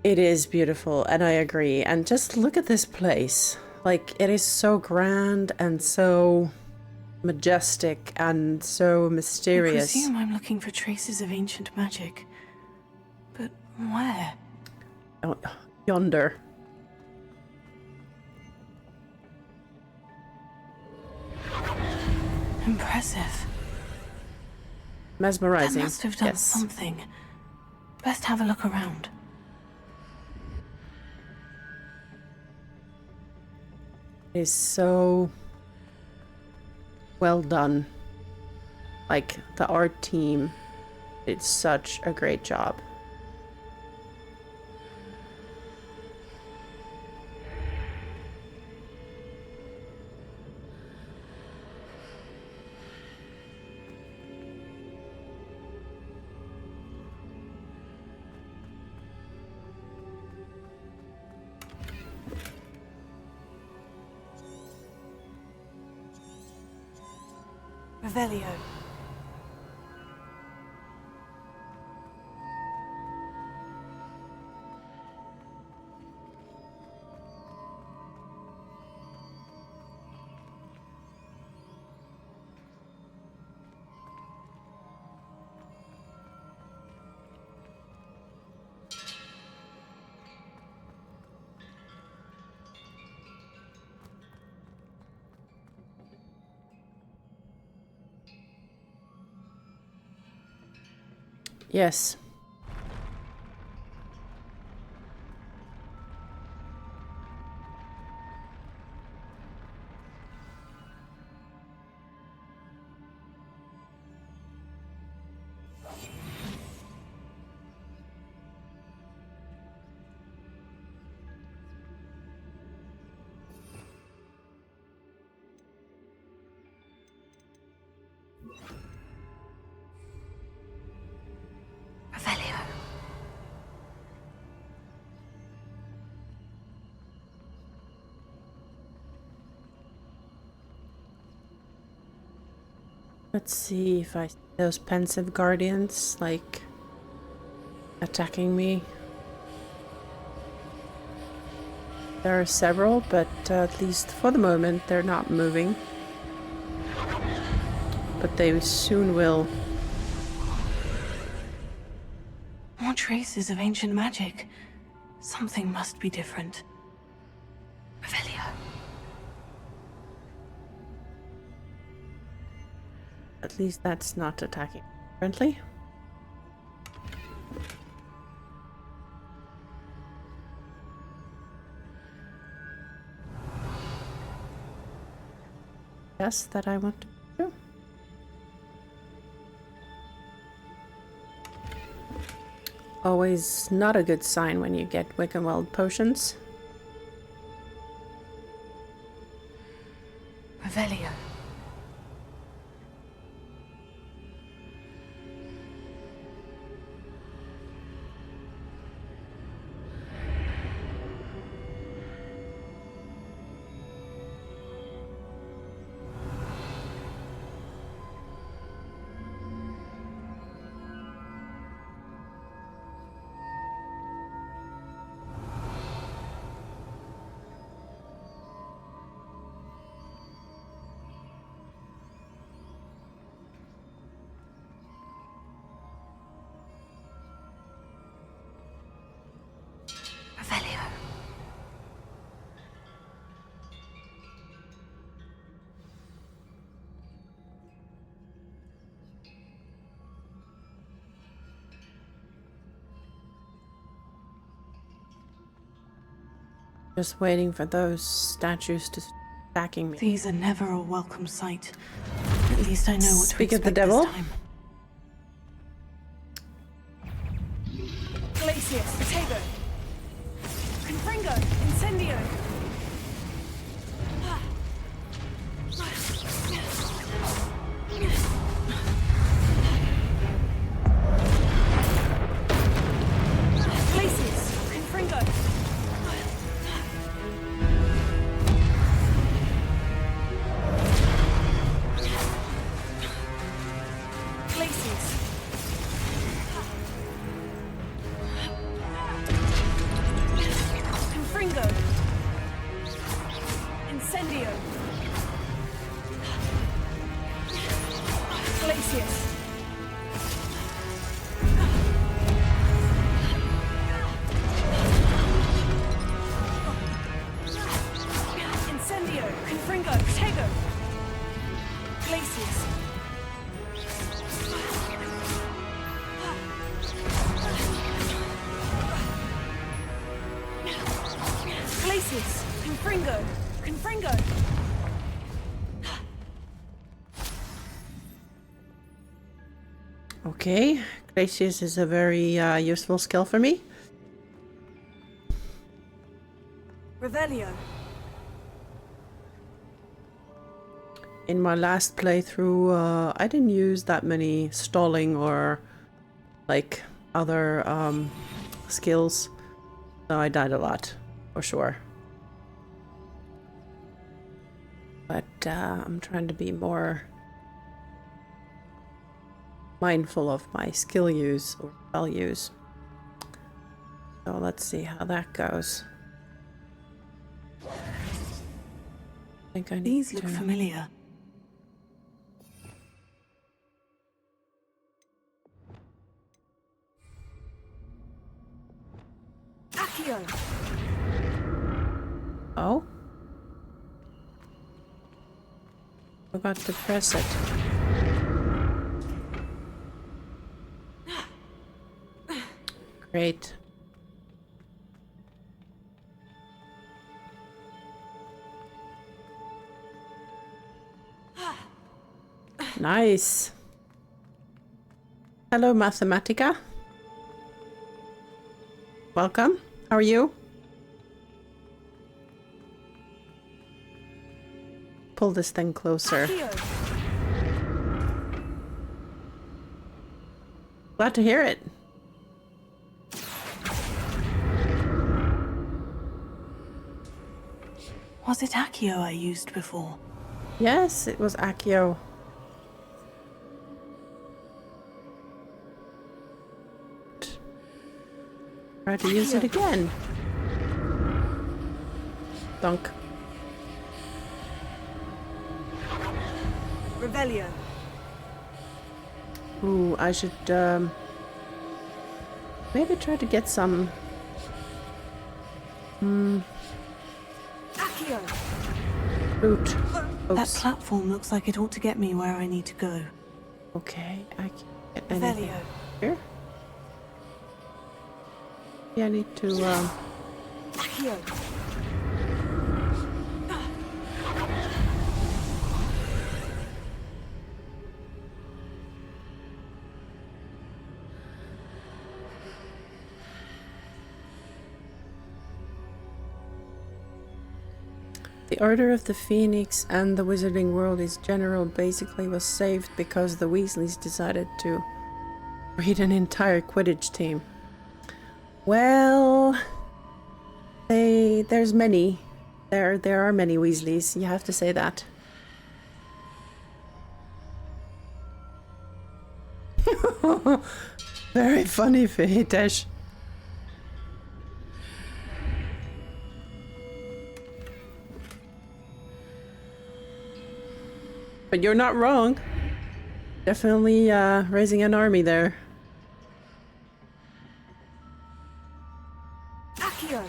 It is beautiful, and I agree. And just look at this place. Like, it is so grand and so majestic and so I mysterious. presume I'm looking for traces of ancient magic. But where? Oh, yonder. Impressive. Mesmerizing. I must have done yes. something. Best have a look around. It is so well done. Like, the art team did such a great job. Revelio. Yes. Revelio. Let's see if I see those pensive guardians, like, attacking me. There are several, but at least for the moment they're not moving. But they soon will. More traces of ancient magic. Something must be different. Revelio. At least that's not attacking currently. Yes, that I want to do. Always not a good sign when you get Wickenweld potions. Revelio. Just waiting for those statues to start attacking me. These are never a welcome sight. At least I know what to Speak of the expect devil. this time. Glacius, Tego. Confringo, Incendio. Glacius, Confringo. Glacius. Confringo. Incendio. Glacius. Incendio. Confringo. Tego. Glacius. Glacius. Confringo. Confringo. Okay, Glacius is a very useful skill for me. Revelio. In my last playthrough, I didn't use that many stalling or like other skills. So I died a lot, for sure. But I'm trying to be more mindful of my skill use or spell use. So let's see how that goes. I think I need These look to... familiar. Accio. Oh? Forgot to press it. Great. Nice. Hello, Mathematica. Welcome. How are you? Pull this thing closer. Accio. Glad to hear it. Was it Accio I used before? Yes, it was Accio. Try to use it again. Dunk. Revelio. Ooh, I should maybe try to get some Accio. loot. That Oops. platform looks like it ought to get me where I need to go. Okay, I can't get anything Revelio. here. Yeah, I need to Accio. The Order of the Phoenix and the Wizarding World is general basically was saved because the Weasleys decided to raid an entire Quidditch team. Well, there's many. There are many Weasleys, you have to say that. Very funny, Hitesh. But you're not wrong. Definitely raising an army there. Accio.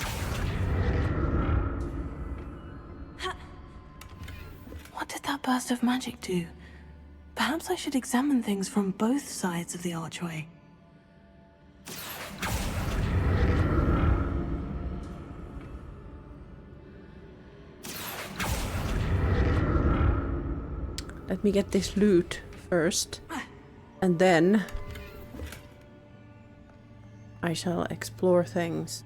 What did that burst of magic do? Perhaps I should examine things from both sides of the archway. Let me get this loot first. And then I shall explore things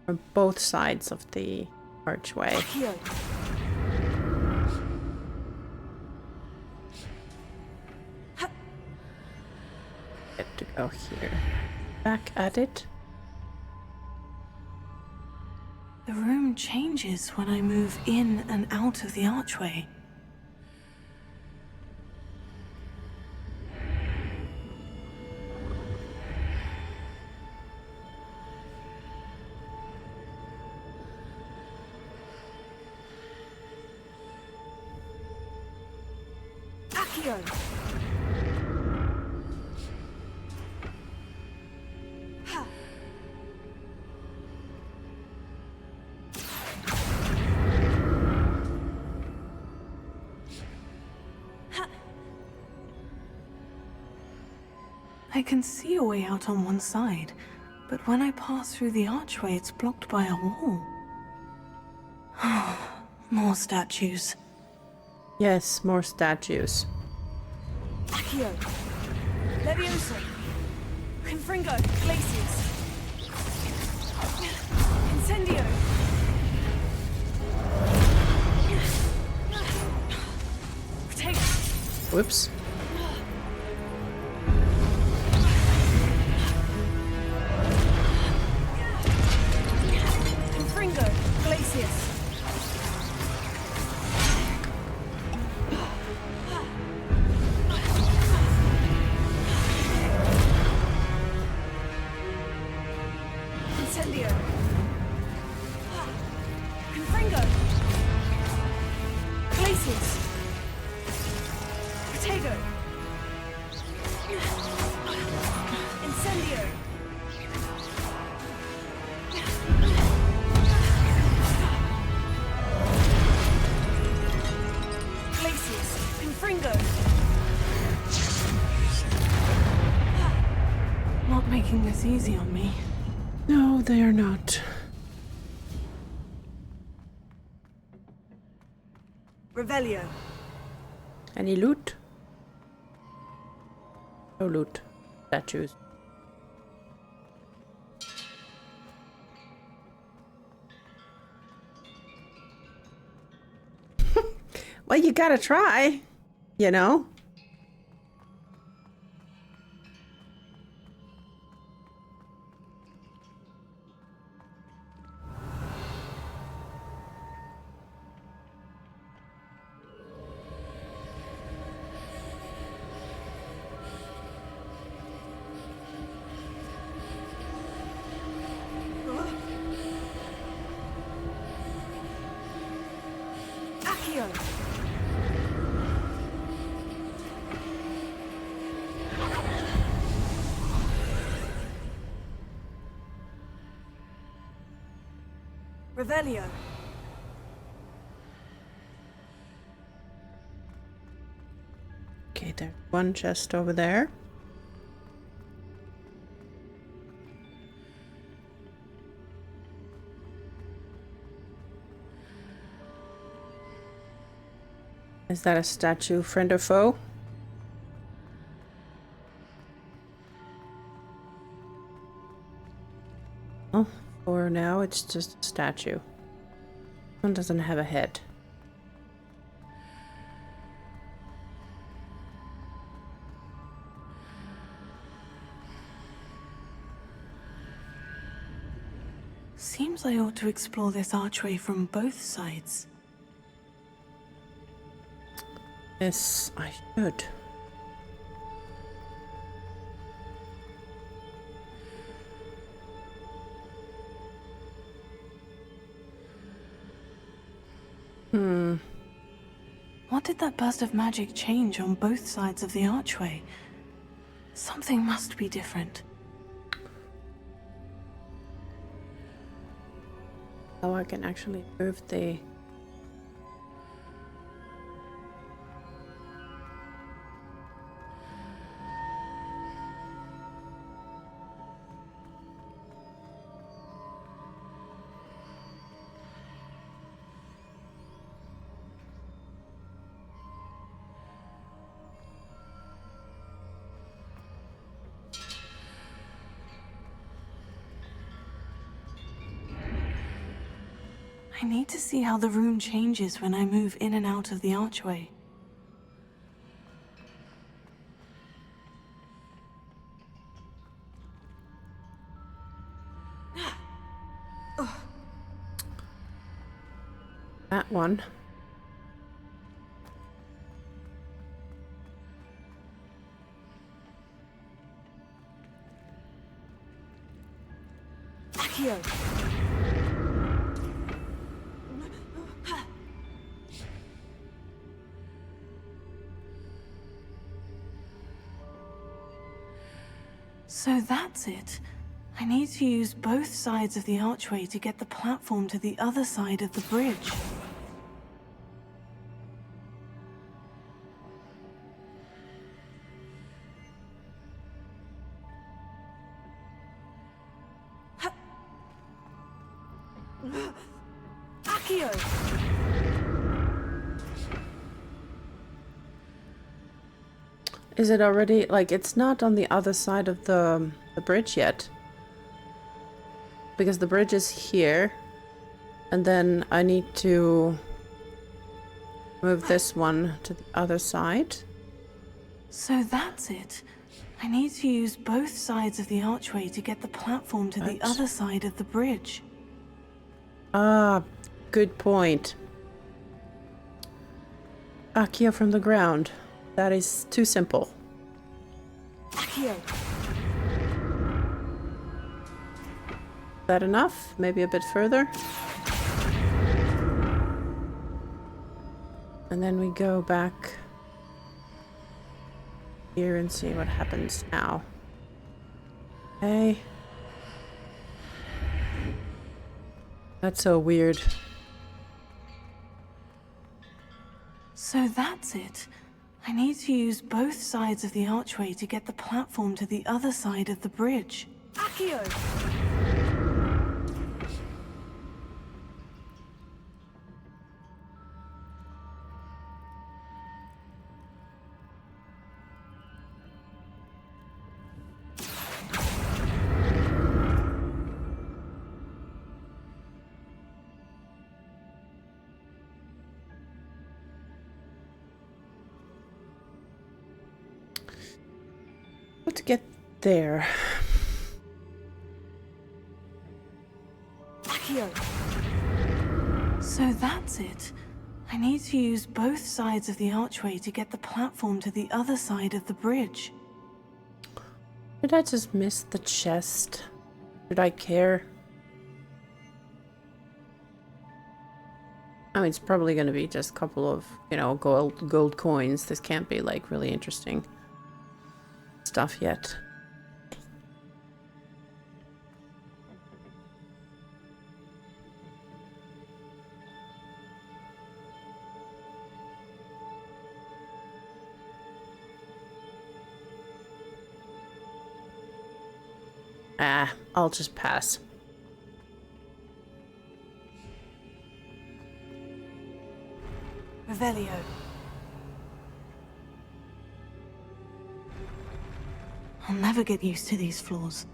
from both sides of the archway. Get to go here. Back at it. The room changes when I move in and out of the archway. I can see a way out on one side, but when I pass through the archway, it's blocked by a wall. More statues. Yes, more statues. Accio. Levioso. Confringo. Glacius. Incendio. Potato. Whoops. Confringo. Glacius. Incendio. Confringo. Glacius. Potato. Incendio. Glacius. Confringo. Not making this easy on me. No, they are not. Revelio. Any loot? No loot. Statues. Well, you gotta try, you know? Accio. Revelio. Okay, there's one chest over there. Is that a statue, friend or foe? Oh, for now it's just a statue. One doesn't have a head. Seems I ought to explore this archway from both sides. Yes, I should. What did that burst of magic change on both sides of the archway? Something must be different. Oh, I can actually move the... I need to see how the room changes when I move in and out of the archway. That one. Accio! So that's it. I need to use both sides of the archway to get the platform to the other side of the bridge. Accio! Is it already, like, it's not on the other side of the bridge yet? Because the bridge is here, and then I need to move this one to the other side. So that's it. I need to use both sides of the archway to get the platform to the other side of the bridge. Ah, good point. Accio from the ground. That is too simple. Accio! That enough? Maybe a bit further? And then we go back here and see what happens now. Okay. That's so weird. So that's it. I need to use both sides of the archway to get the platform to the other side of the bridge. Accio! To get there. Accio! So that's it. I need to use both sides of the archway to get the platform to the other side of the bridge. Did I just miss the chest? Did I care? I mean, it's probably going to be just a couple of, you know, gold coins. This can't be, like, really interesting stuff yet. Ah, I'll just pass. Revelio. I'll never get used to these floors.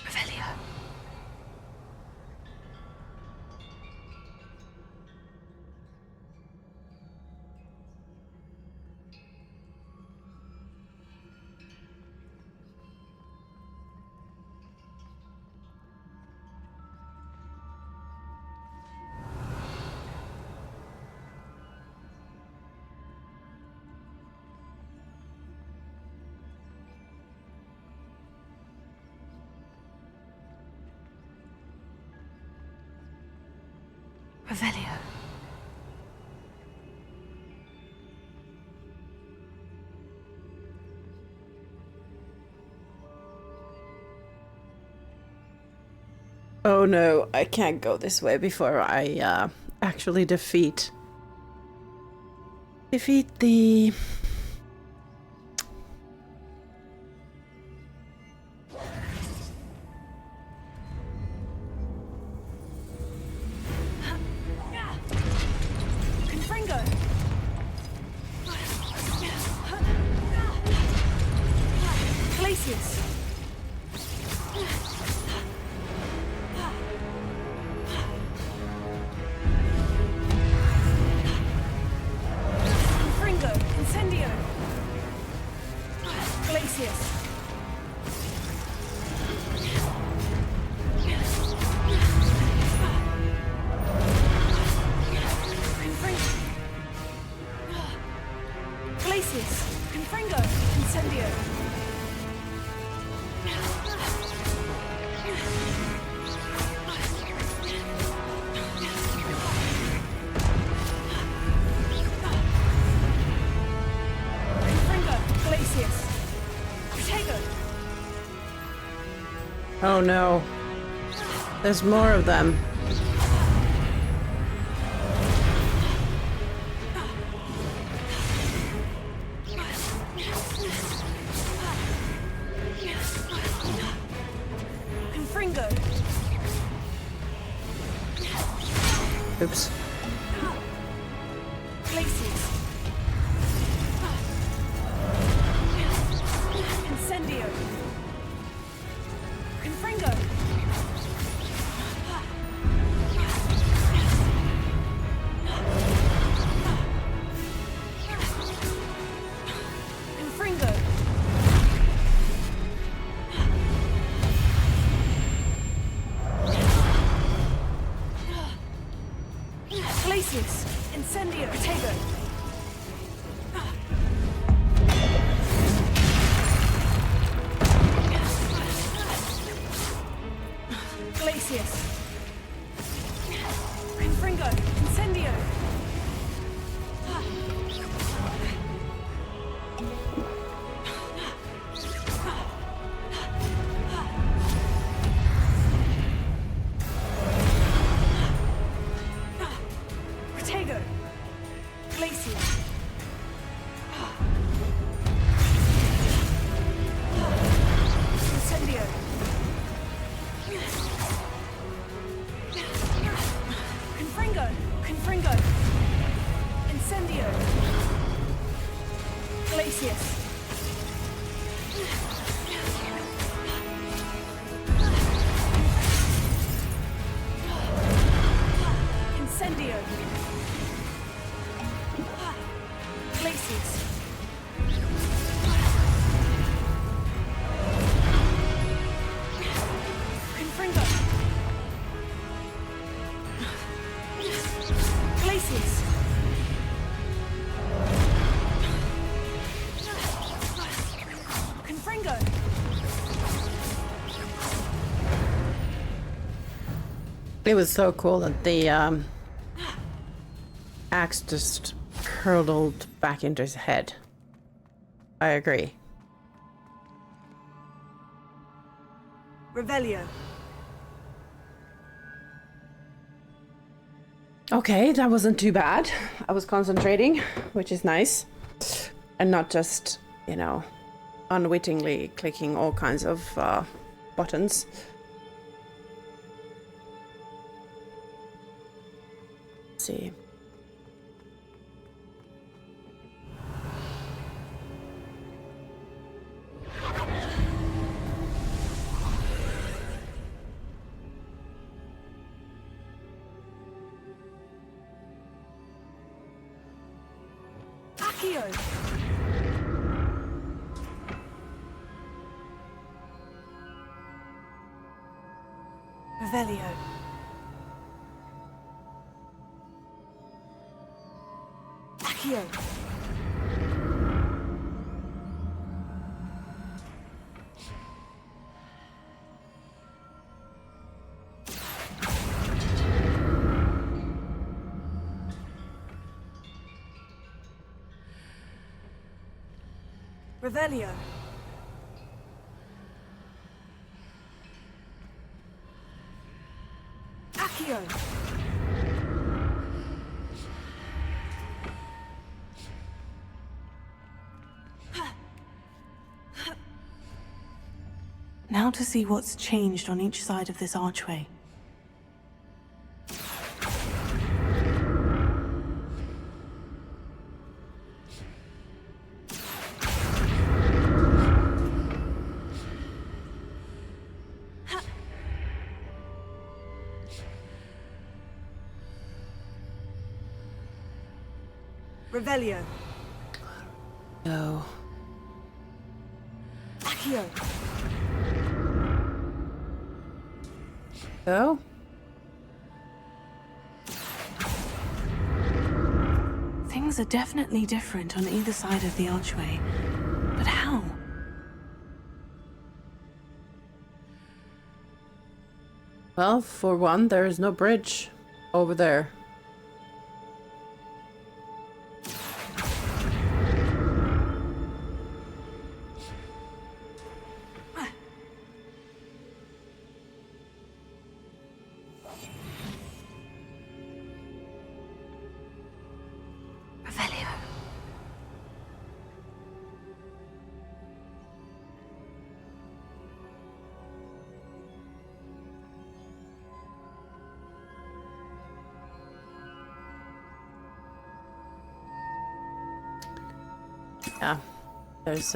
Revelio. Revelio. Oh no, I can't go this way before I actually defeat the no. There's more of them. Oops. Incendio. Confringo. Confringo. Glacius. Incendio. Protego. Glacius. Confringo. Incendio. Protego. Glacius. Incendio. Confringo. Confringo. Incendio. Glacius. Incendio. Glacius. Confringo. Glacius. Confringo. It was so cool that the axe just curdled back into his head. I agree. Revelio. Okay, that wasn't too bad. I was concentrating, which is nice. And not just, you know, unwittingly clicking all kinds of buttons. Let's see. Accio. Revelio. Accio. Revelio. Accio. Now to see what's changed on each side of this archway. Revelio. No. Accio. Go? Things are definitely different on either side of the archway. But how? Well, for one, there is no bridge over there. Revelio. Yeah, there's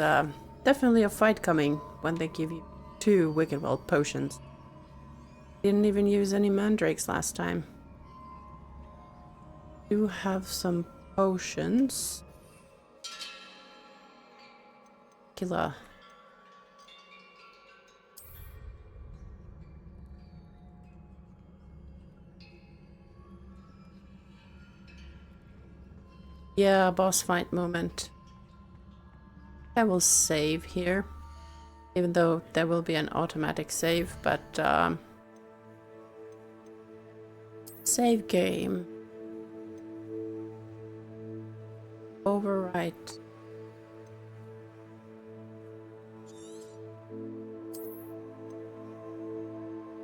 definitely a fight coming when they give you 2 Wickedwell potions. Didn't even use any mandrakes last time. Do have some potions. Killer. Yeah, boss fight moment. I will save here, even though there will be an automatic save, but save game. Overwrite.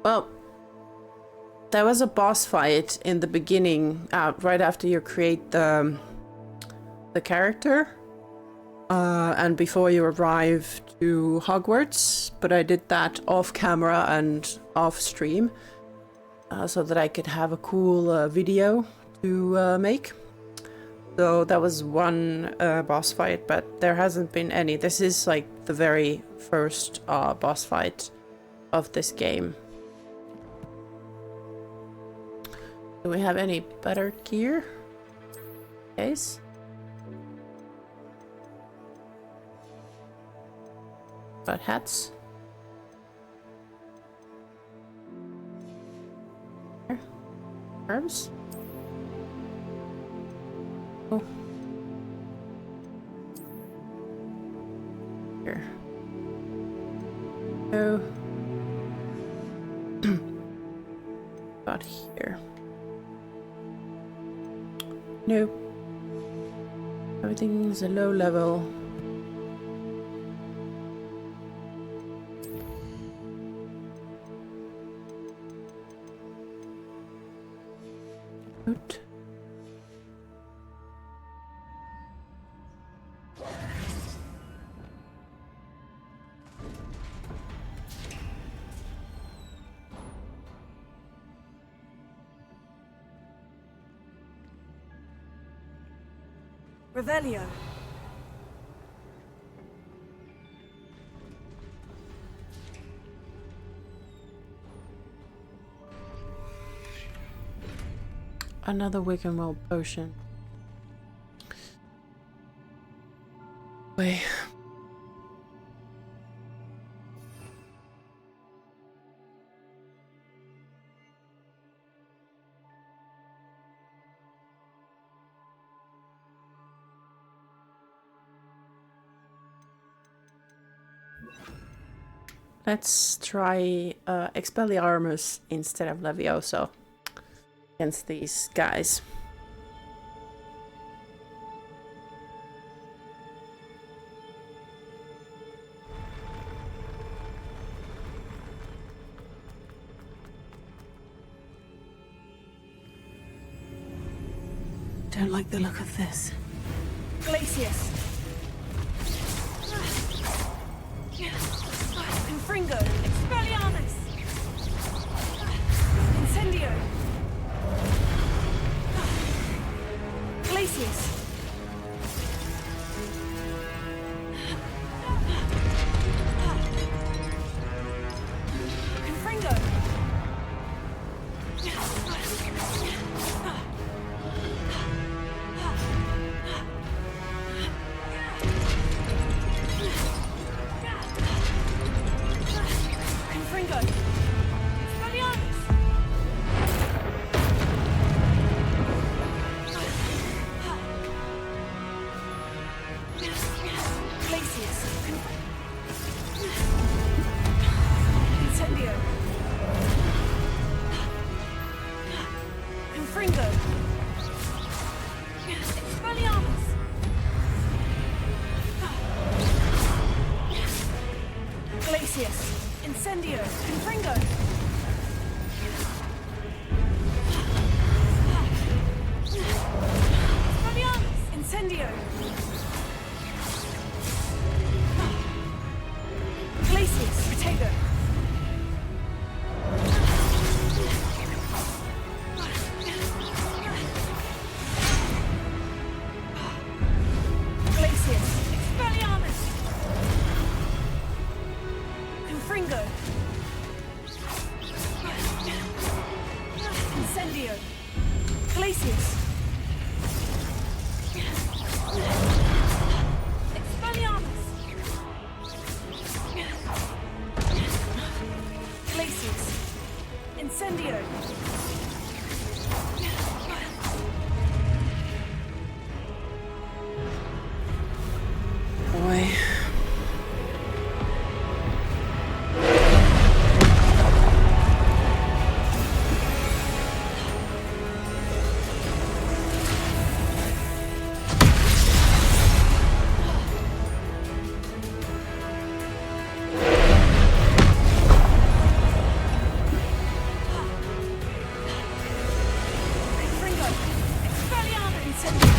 Well, there was a boss fight in the beginning, right after you create the character. And before you arrive to Hogwarts, but I did that off camera and off stream so that I could have a cool video to make. So that was one boss fight, but there hasn't been any. This is like the very first boss fight of this game. Do we have any better gear? Case? But hats? Here. Herbs? Oh. Here. Oh. About here. Nope. Everything's a low level. Good. Revelio. Another Wickedwell potion. Wait. Let's try Expelliarmus instead of Levioso against these guys. Don't like the look of this. Glacius. Confringo. Expelliarmus. Incendio. Glacius. Confringo. Confringo. Expelliarmus. Glacius. Incendio. Confringo. Expelliarmus. Glacius. Incendio. Confringo. Incendio. Glacius. Expelliarmus. Glacius. Incendio. Boy. Fringo. Expelliarmus. Incendio.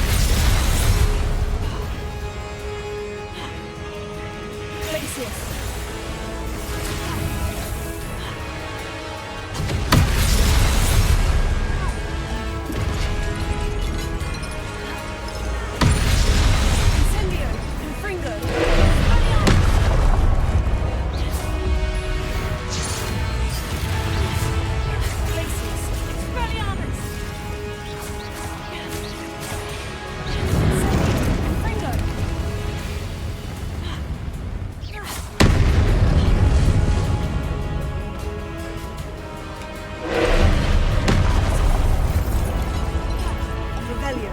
Glacius. Incendio. Confringo. Glacius. Expelliarmus. Incendio. Confringo. Revelio.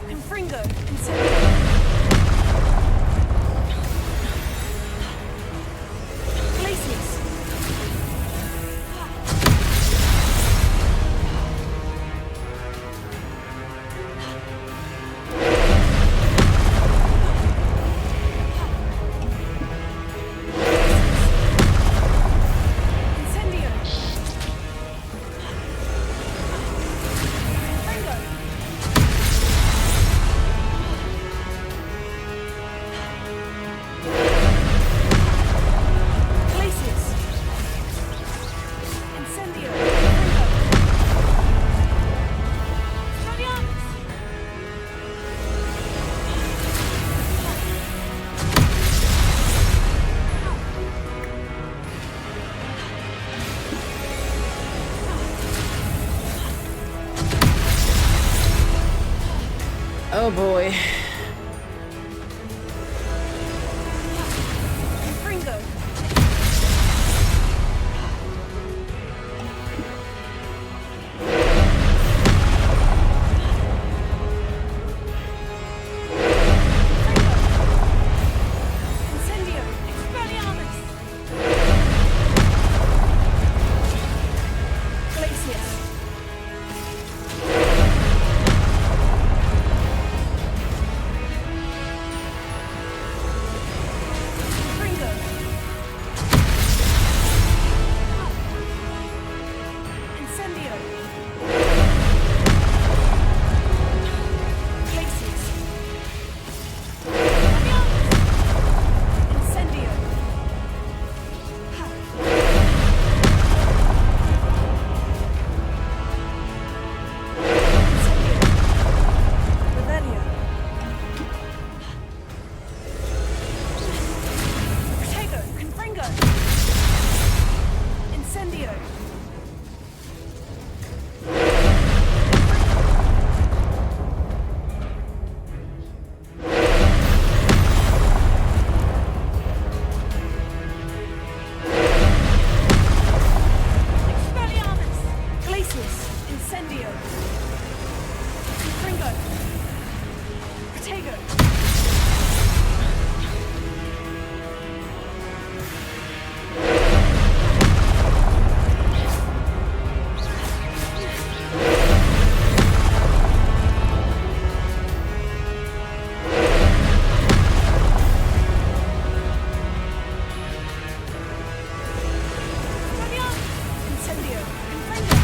Confringo. Incendio. Glacius. Incendio. Fringo. Glacius. Incendio. Fringo. Expelliarmus. Oh boy. Fringo. Incendio. Expelliarmus. Glacius. Fringo. Incendio. Glacius. Incendio. Incendio. Revelio. Protego. Confringo. Incendio. Expelliarmus. Glacius. Incendio. Fringo. Protego. Incendio. Confringo.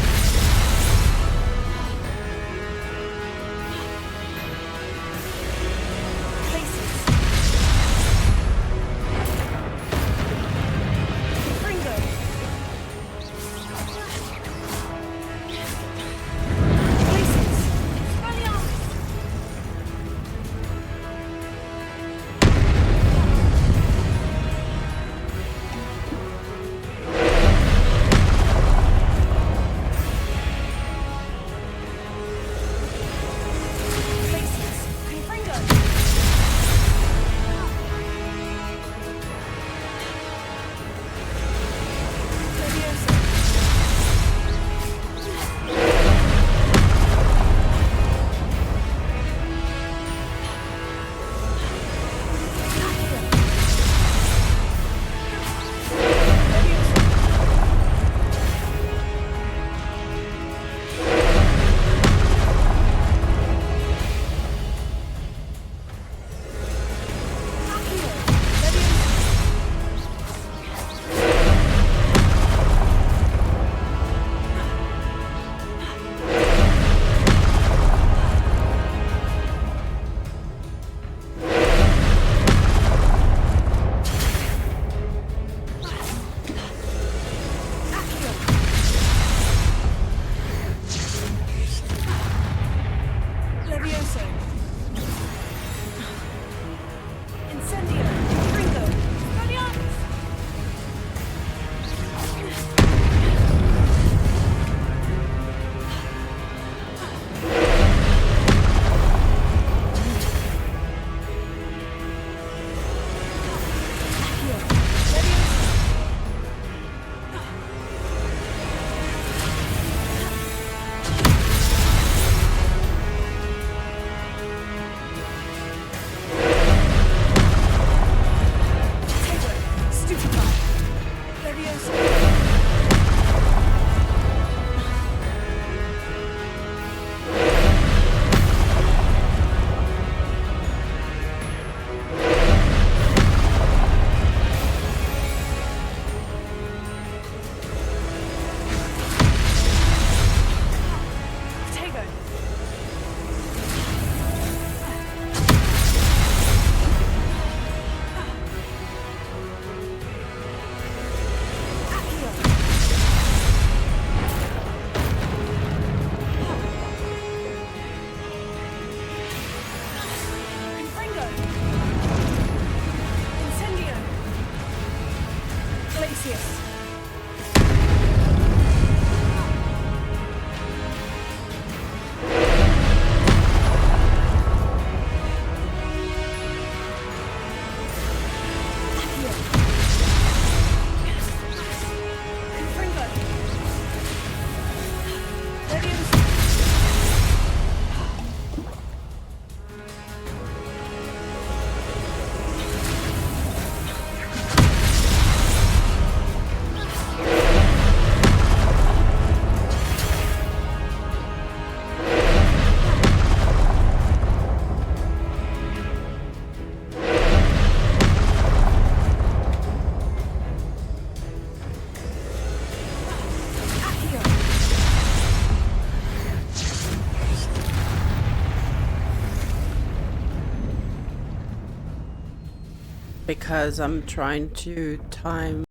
Because I'm trying to time.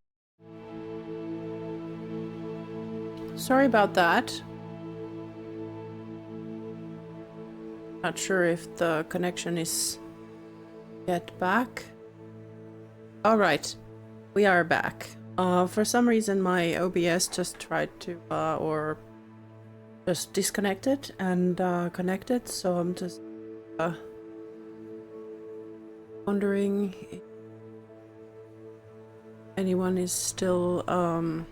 Sorry about that. Not sure if the connection is yet back. Alright, we are back. For some reason my OBS just tried to, or just disconnected and connected, so I'm just wondering if anyone is still on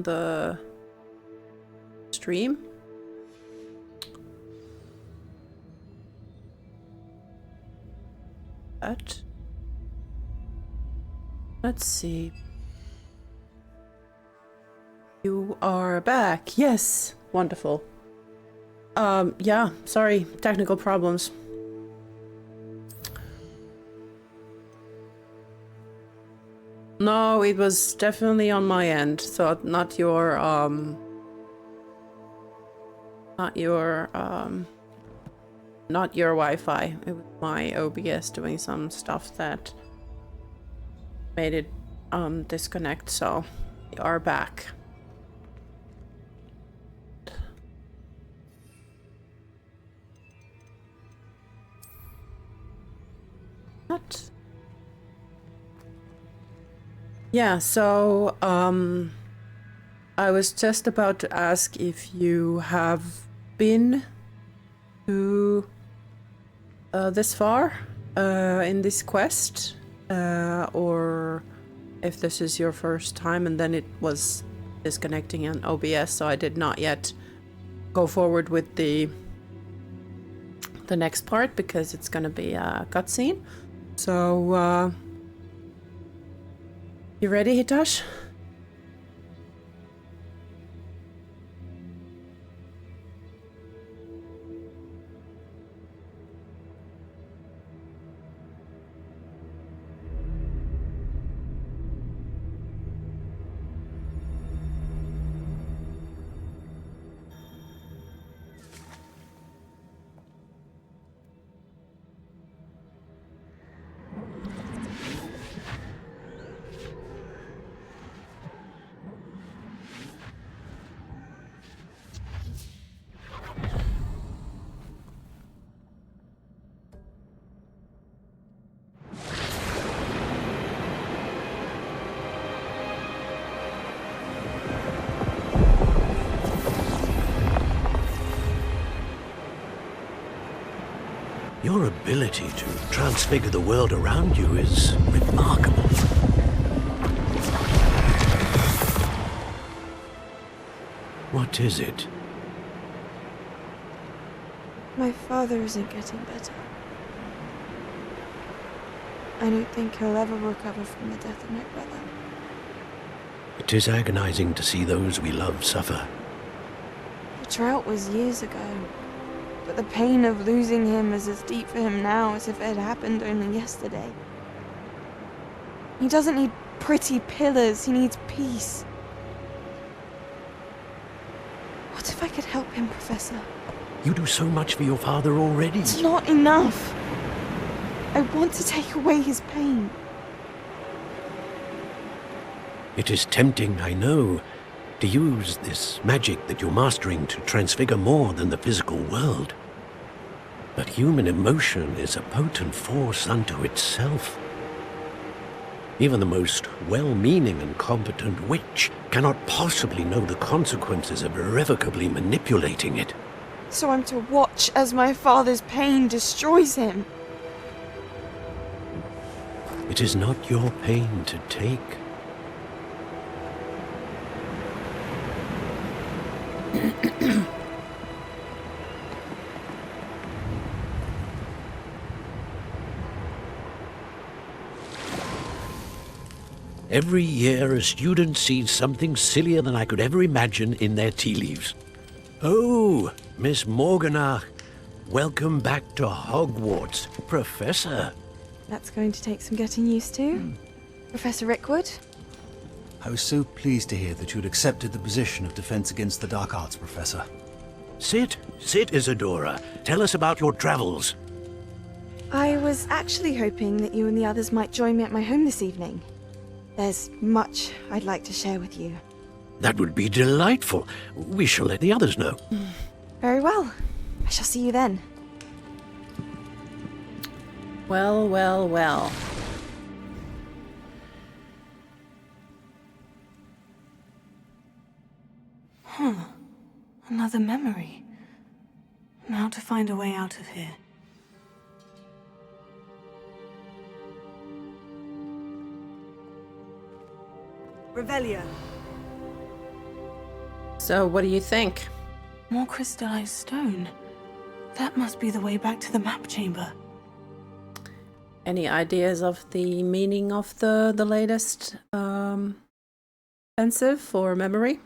the stream. But let's see. You are back. Yes, wonderful. Yeah, sorry, technical problems. No, it was definitely on my end, so not your Wi-Fi. It was my OBS doing some stuff that made it disconnect, so we are back. What? Yeah, so I was just about to ask if you have been to this far in this quest, or if this is your first time, and then it was disconnecting an OBS, so I did not yet go forward with the next part because it's gonna be a cutscene. So you ready, Hitash? Your ability to transfigure the world around you is remarkable. What is it? My father isn't getting better. I don't think he'll ever recover from the death of my brother. It is agonizing to see those we love suffer. The drought was years ago, but the pain of losing him is as deep for him now as if it had happened only yesterday. He doesn't need pretty pillars, he needs peace. What if I could help him, Professor? You do so much for your father already. It's not enough. I want to take away his pain. It is tempting, I know, to use this magic that you're mastering to transfigure more than the physical world. But human emotion is a potent force unto itself. Even the most well-meaning and competent witch cannot possibly know the consequences of irrevocably manipulating it. So I'm to watch as my father's pain destroys him. It is not your pain to take. Every year, a student sees something sillier than I could ever imagine in their tea leaves. Oh, Miss Morganach, welcome back to Hogwarts, Professor. That's going to take some getting used to. Professor Rickwood? I was so pleased to hear that you'd accepted the position of Defense Against the Dark Arts, Professor. Sit, Isadora. Tell us about your travels. I was actually hoping that you and the others might join me at my home this evening. There's much I'd like to share with you. That would be delightful. We shall let the others know. Very well. I shall see you then. Well, well, well. Another memory. Now to find a way out of here. Revelio. So, what do you think? More crystallized stone. That must be the way back to the map chamber. Any ideas of the meaning of the latest pensive or memory?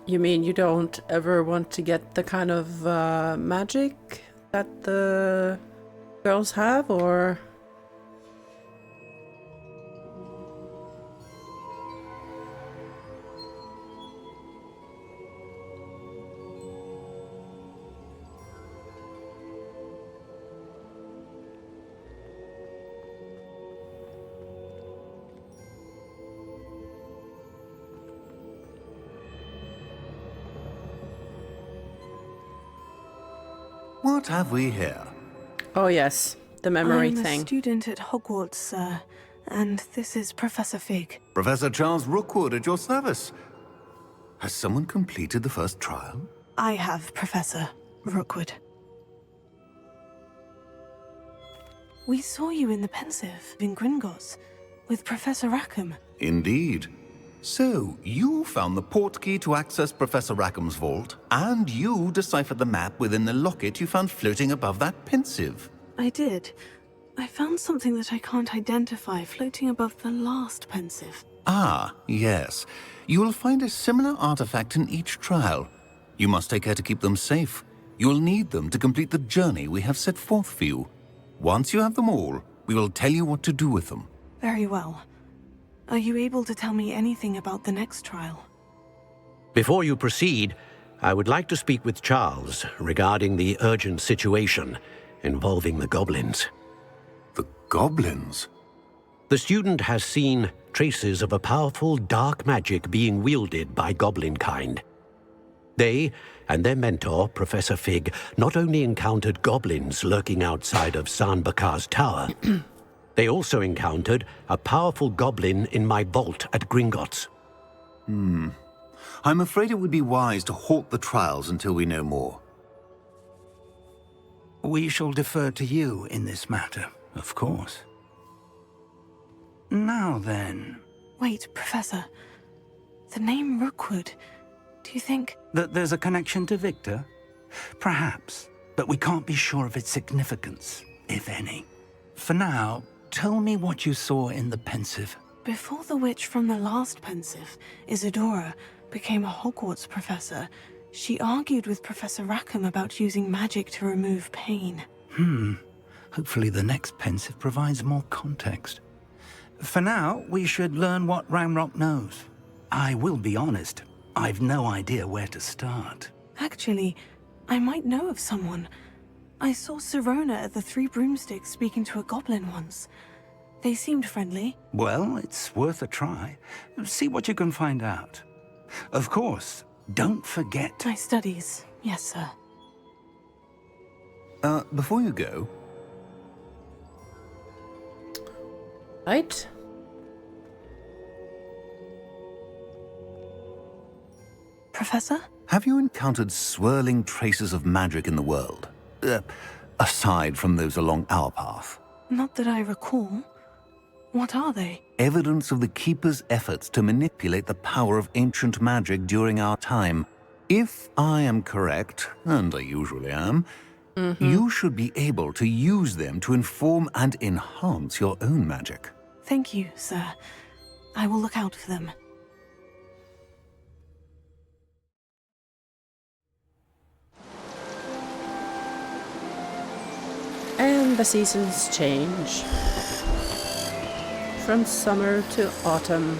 You mean you don't ever want to get the kind of magic that the girls have, or? What have we here? Oh yes, the memory I'm thing. a student at Hogwarts, sir, and this is Professor Fig. Professor Charles Rookwood at your service. Has someone completed the first trial? I have, Professor Rookwood. We saw you in the Pensive in Gringotts with Professor Rackham. Indeed. So, you found the portkey to access Professor Rackham's vault, and you deciphered the map within the locket you found floating above that pensive. I did. I found something that I can't identify floating above the last Pensive. Ah, yes. You will find a similar artifact in each trial. You must take care to keep them safe. You will need them to complete the journey we have set forth for you. Once you have them all, we will tell you what to do with them. Very well. Are you able to tell me anything about the next trial? Before you proceed, I would like to speak with Charles regarding the urgent situation involving the goblins. The goblins? The student has seen traces of a powerful dark magic being wielded by goblin kind. They and their mentor, Professor Fig, not only encountered goblins lurking outside of San Bakar's tower, they also encountered a powerful goblin in my vault at Gringotts. I'm afraid it would be wise to halt the trials until we know more. We shall defer to you in this matter, of course. Now then... Wait, Professor. The name Rookwood. Do you think... That there's a connection to Victor? Perhaps, but we can't be sure of its significance, if any. For now, tell me what you saw in the Pensive. Before the witch from the last Pensive, Isadora, became a Hogwarts professor, she argued with Professor Rackham about using magic to remove pain. Hopefully the next pensive provides more context. For now, we should learn what Ramrock knows. I will be honest, I've no idea where to start. Actually, I might know of someone. I saw Sirona at the Three Broomsticks speaking to a goblin once. They seemed friendly. Well, it's worth a try. See what you can find out. Of course, don't forget... My studies, yes, sir. Before you go... Right? Professor? Have you encountered swirling traces of magic in the world? Aside from those along our path? Not that I recall. What are they? Evidence of the Keeper's efforts to manipulate the power of ancient magic during our time. If I am correct, and I usually am, you should be able to use them to inform and enhance your own magic. Thank you, sir. I will look out for them. And the seasons change. From summer to autumn.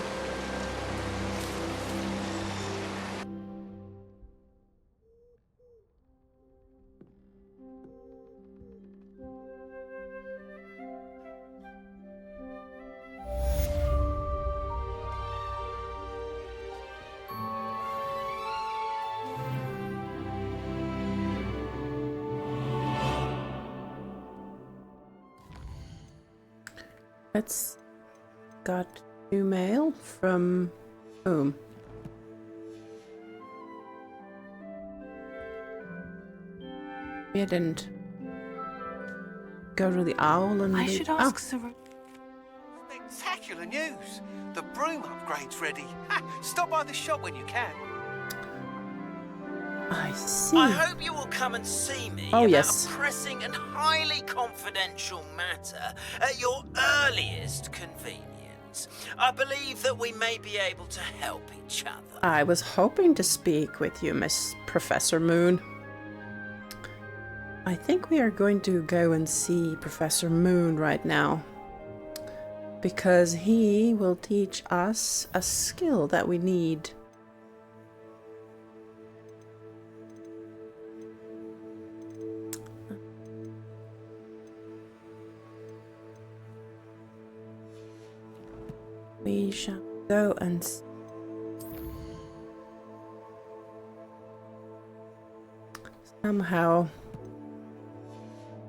Let's got new mail from whom? We didn't go to the owl and I should ask Sir. Spectacular news! The broom upgrade's ready. Stop by the shop when you can. I see. I hope you will come and see me Oh, about yes. a pressing and highly confidential matter at your earliest convenience. I believe that we may be able to help each other. I was hoping to speak with you, Miss Professor Moon. I think we are going to go and see Professor Moon right now, because he will teach us a skill that we need. We shall go and somehow.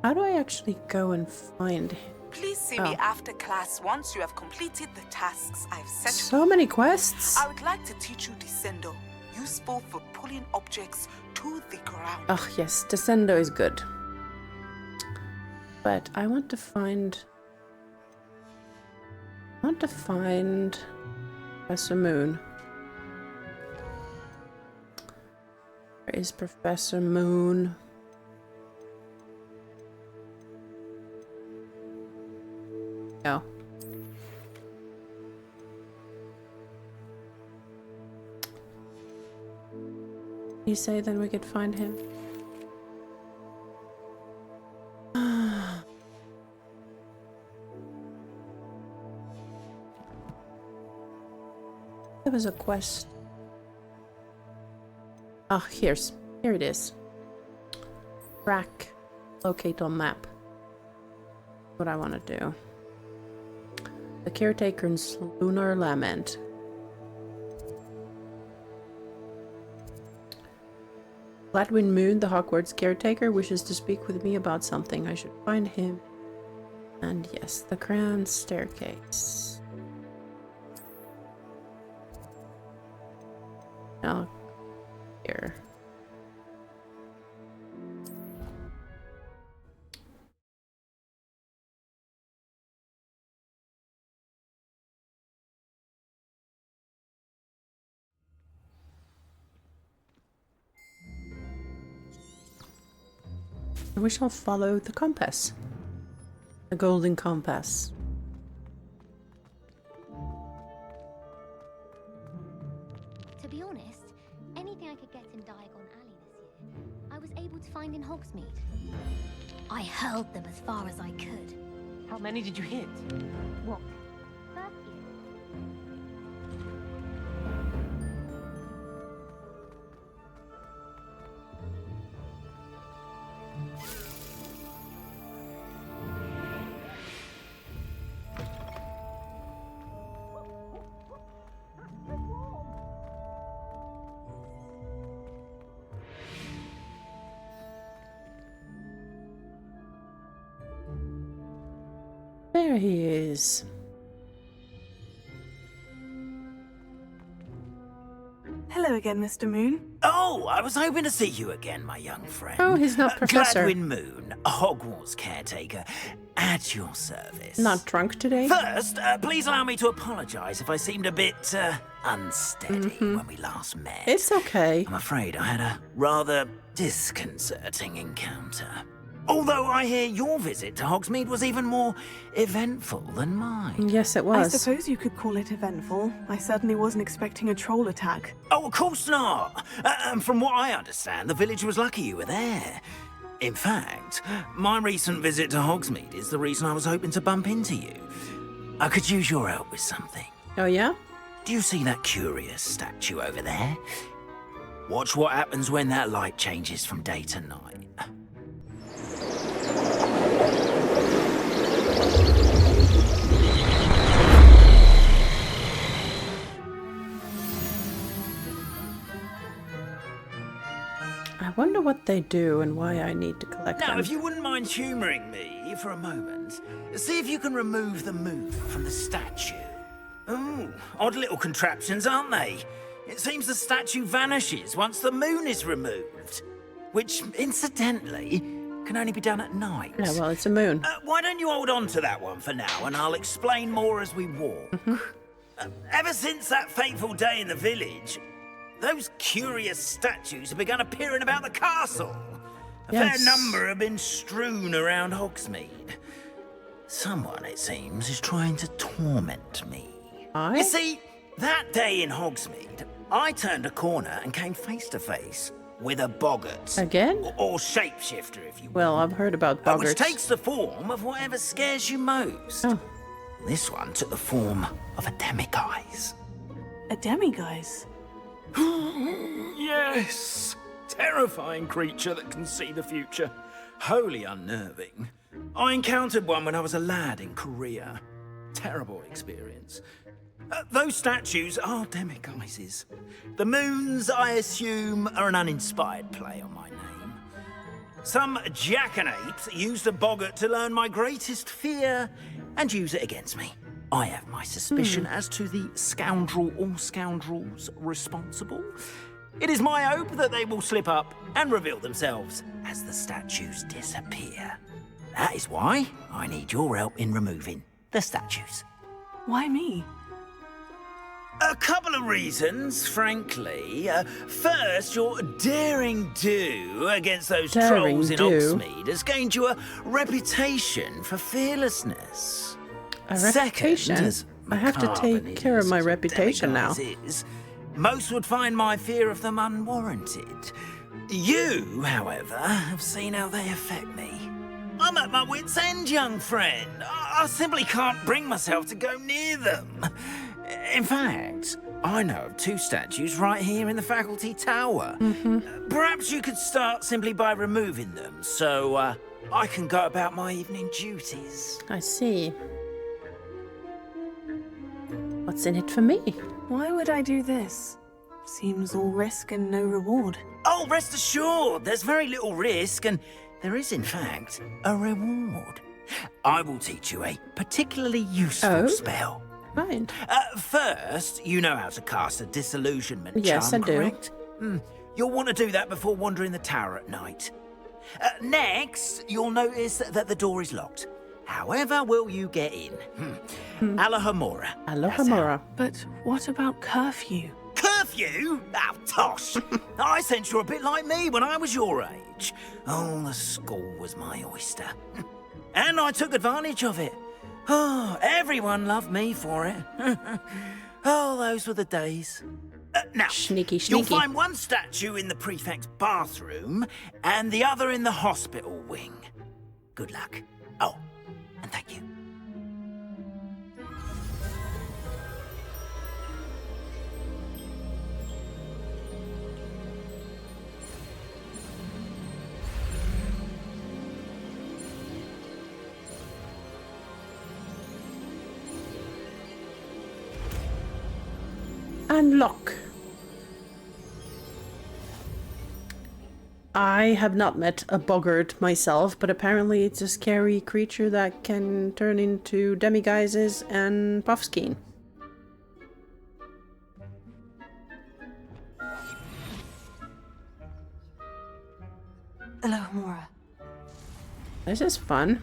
How do I actually go and find him? Please see me after class once you have completed the tasks I've set. So many quests. I would like to teach you Descendo, useful for pulling objects to the ground. Oh yes, Descendo is good. But I want to find Professor Moon. Where is Professor Moon? No. You say then we could find him? There was a quest. Ah, here it is. Track, locate on map. What I want to do. The caretaker's lunar lament. Gladwin Moon, the Hogwarts caretaker, wishes to speak with me about something. I should find him. And yes, the grand staircase. Now, here. We shall follow the compass. The golden compass. To be honest, anything I could get in Diagon Alley this year, I was able to find in Hogsmeade. I hurled them as far as I could. How many did you hit? What? First year. There he is. Hello again, Mr. Moon. Oh, I was hoping to see you again, my young friend. Oh, he's not Professor. Gladwin Moon, Hogwarts caretaker, at your service. Not drunk today? First, please allow me to apologise if I seemed a bit unsteady when we last met. It's okay. I'm afraid I had a rather disconcerting encounter. Although I hear your visit to Hogsmeade was even more eventful than mine. Yes, it I was. suppose you could call it eventful. I certainly wasn't expecting a troll attack. Oh, of course not. And from what I understand, the village was lucky you were there. In fact, my recent visit to Hogsmeade is the reason I was hoping to bump into you. I could use your help with something. Oh, yeah? Do you see that curious statue over there? Watch what happens when that light changes from day to night. I wonder what they do and why I need to collect Now, them. if you wouldn't mind humouring me for a moment, see if you can remove the moon from the statue. Oh, odd little contraptions, aren't they? It seems the statue vanishes once the moon is removed. Which, incidentally, can only be done at night. Yeah, well, it's a moon. Why don't you hold on to that one for now, and I'll explain more as we walk. Ever since that fateful day in the village, those curious statues have begun appearing about the castle. A fair number have been strewn around Hogsmeade. Someone, it seems, is trying to torment me. You see, that day in Hogsmeade, I turned a corner and came face to face with a boggart. Again? Or shapeshifter, if you will. Well, I've heard about boggarts. Which takes the form of whatever scares you most. Oh. This one took the form of a demiguise. A demiguise? Yes! Terrifying creature that can see the future. Wholly unnerving. I encountered one when I was a lad in Korea. Terrible experience. Those statues are demiguises. The moons, I assume, are an uninspired play on my name. Some jackanapes used a boggart to learn my greatest fear and use it against me. I have my suspicion as to the scoundrel or scoundrels responsible. It is my hope that they will slip up and reveal themselves as the statues disappear. That is why I need your help in removing the statues. Why me? A couple of reasons, frankly. First, your daring do against those trolls in Hogsmeade has gained you a reputation for fearlessness. A reputation? Second, I have to take care of my reputation now. Most would find my fear of them unwarranted. You, however, have seen how they affect me. I'm at my wit's end, young friend. I simply can't bring myself to go near them. In fact, I know of two statues right here in the faculty tower. Perhaps you could start simply by removing them, so I can go about my evening duties. I see. What's in it for me? Why would I do this? Seems all risk and no reward. Oh, rest assured, there's very little risk, and there is, in fact, a reward. I will teach you a particularly useful spell. Fine. First, you know how to cast a disillusionment Yes, charm, I do. correct? You'll want to do that before wandering the tower at night. Next, you'll notice that the door is locked. However will you get in? Alohomora. Alohomora. But what about curfew? Curfew? Oh, tosh. I sense you're a bit like me when I was your age. Oh, the school was my oyster. And I took advantage of it. Oh, everyone loved me for it. Oh, those were the days. Now, sneaky. You'll find one statue in the prefect's bathroom and the other in the hospital wing. Good luck. Oh, and thank you. Unlock. I have not met a boggart myself, but apparently it's a scary creature that can turn into demiguises and puffskein. Hello, Mora. This is fun.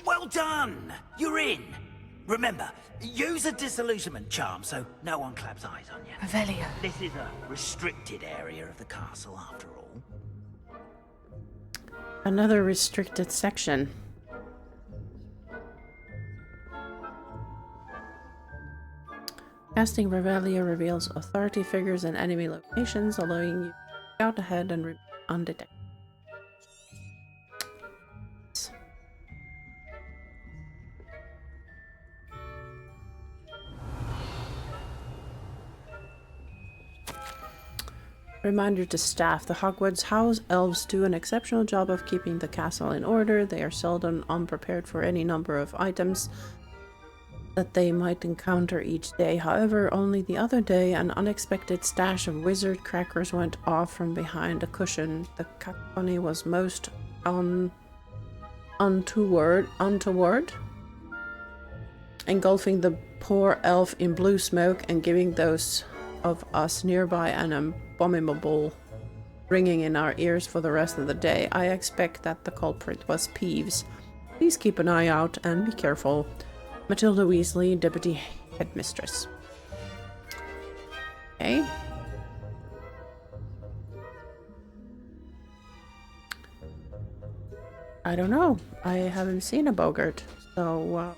Well done! You're in. Remember, use a disillusionment charm so no one claps eyes on you. Revelio. This is a restricted area of the castle, after all. Another restricted section. Casting Revelio reveals authority figures and enemy locations, allowing you to scout ahead and remain undetected. Reminder to staff, the Hogwarts house elves do an exceptional job of keeping the castle in order. They are seldom unprepared for any number of items that they might encounter each day. However, only the other day, an unexpected stash of wizard crackers went off from behind a cushion. The cacophony was most untoward, engulfing the poor elf in blue smoke and giving those of us nearby an abominable ringing in our ears for the rest of the day. I expect that the culprit was Peeves. Please keep an eye out and be careful. Matilda Weasley, Deputy Headmistress. Okay. I don't know. I haven't seen a boggart, so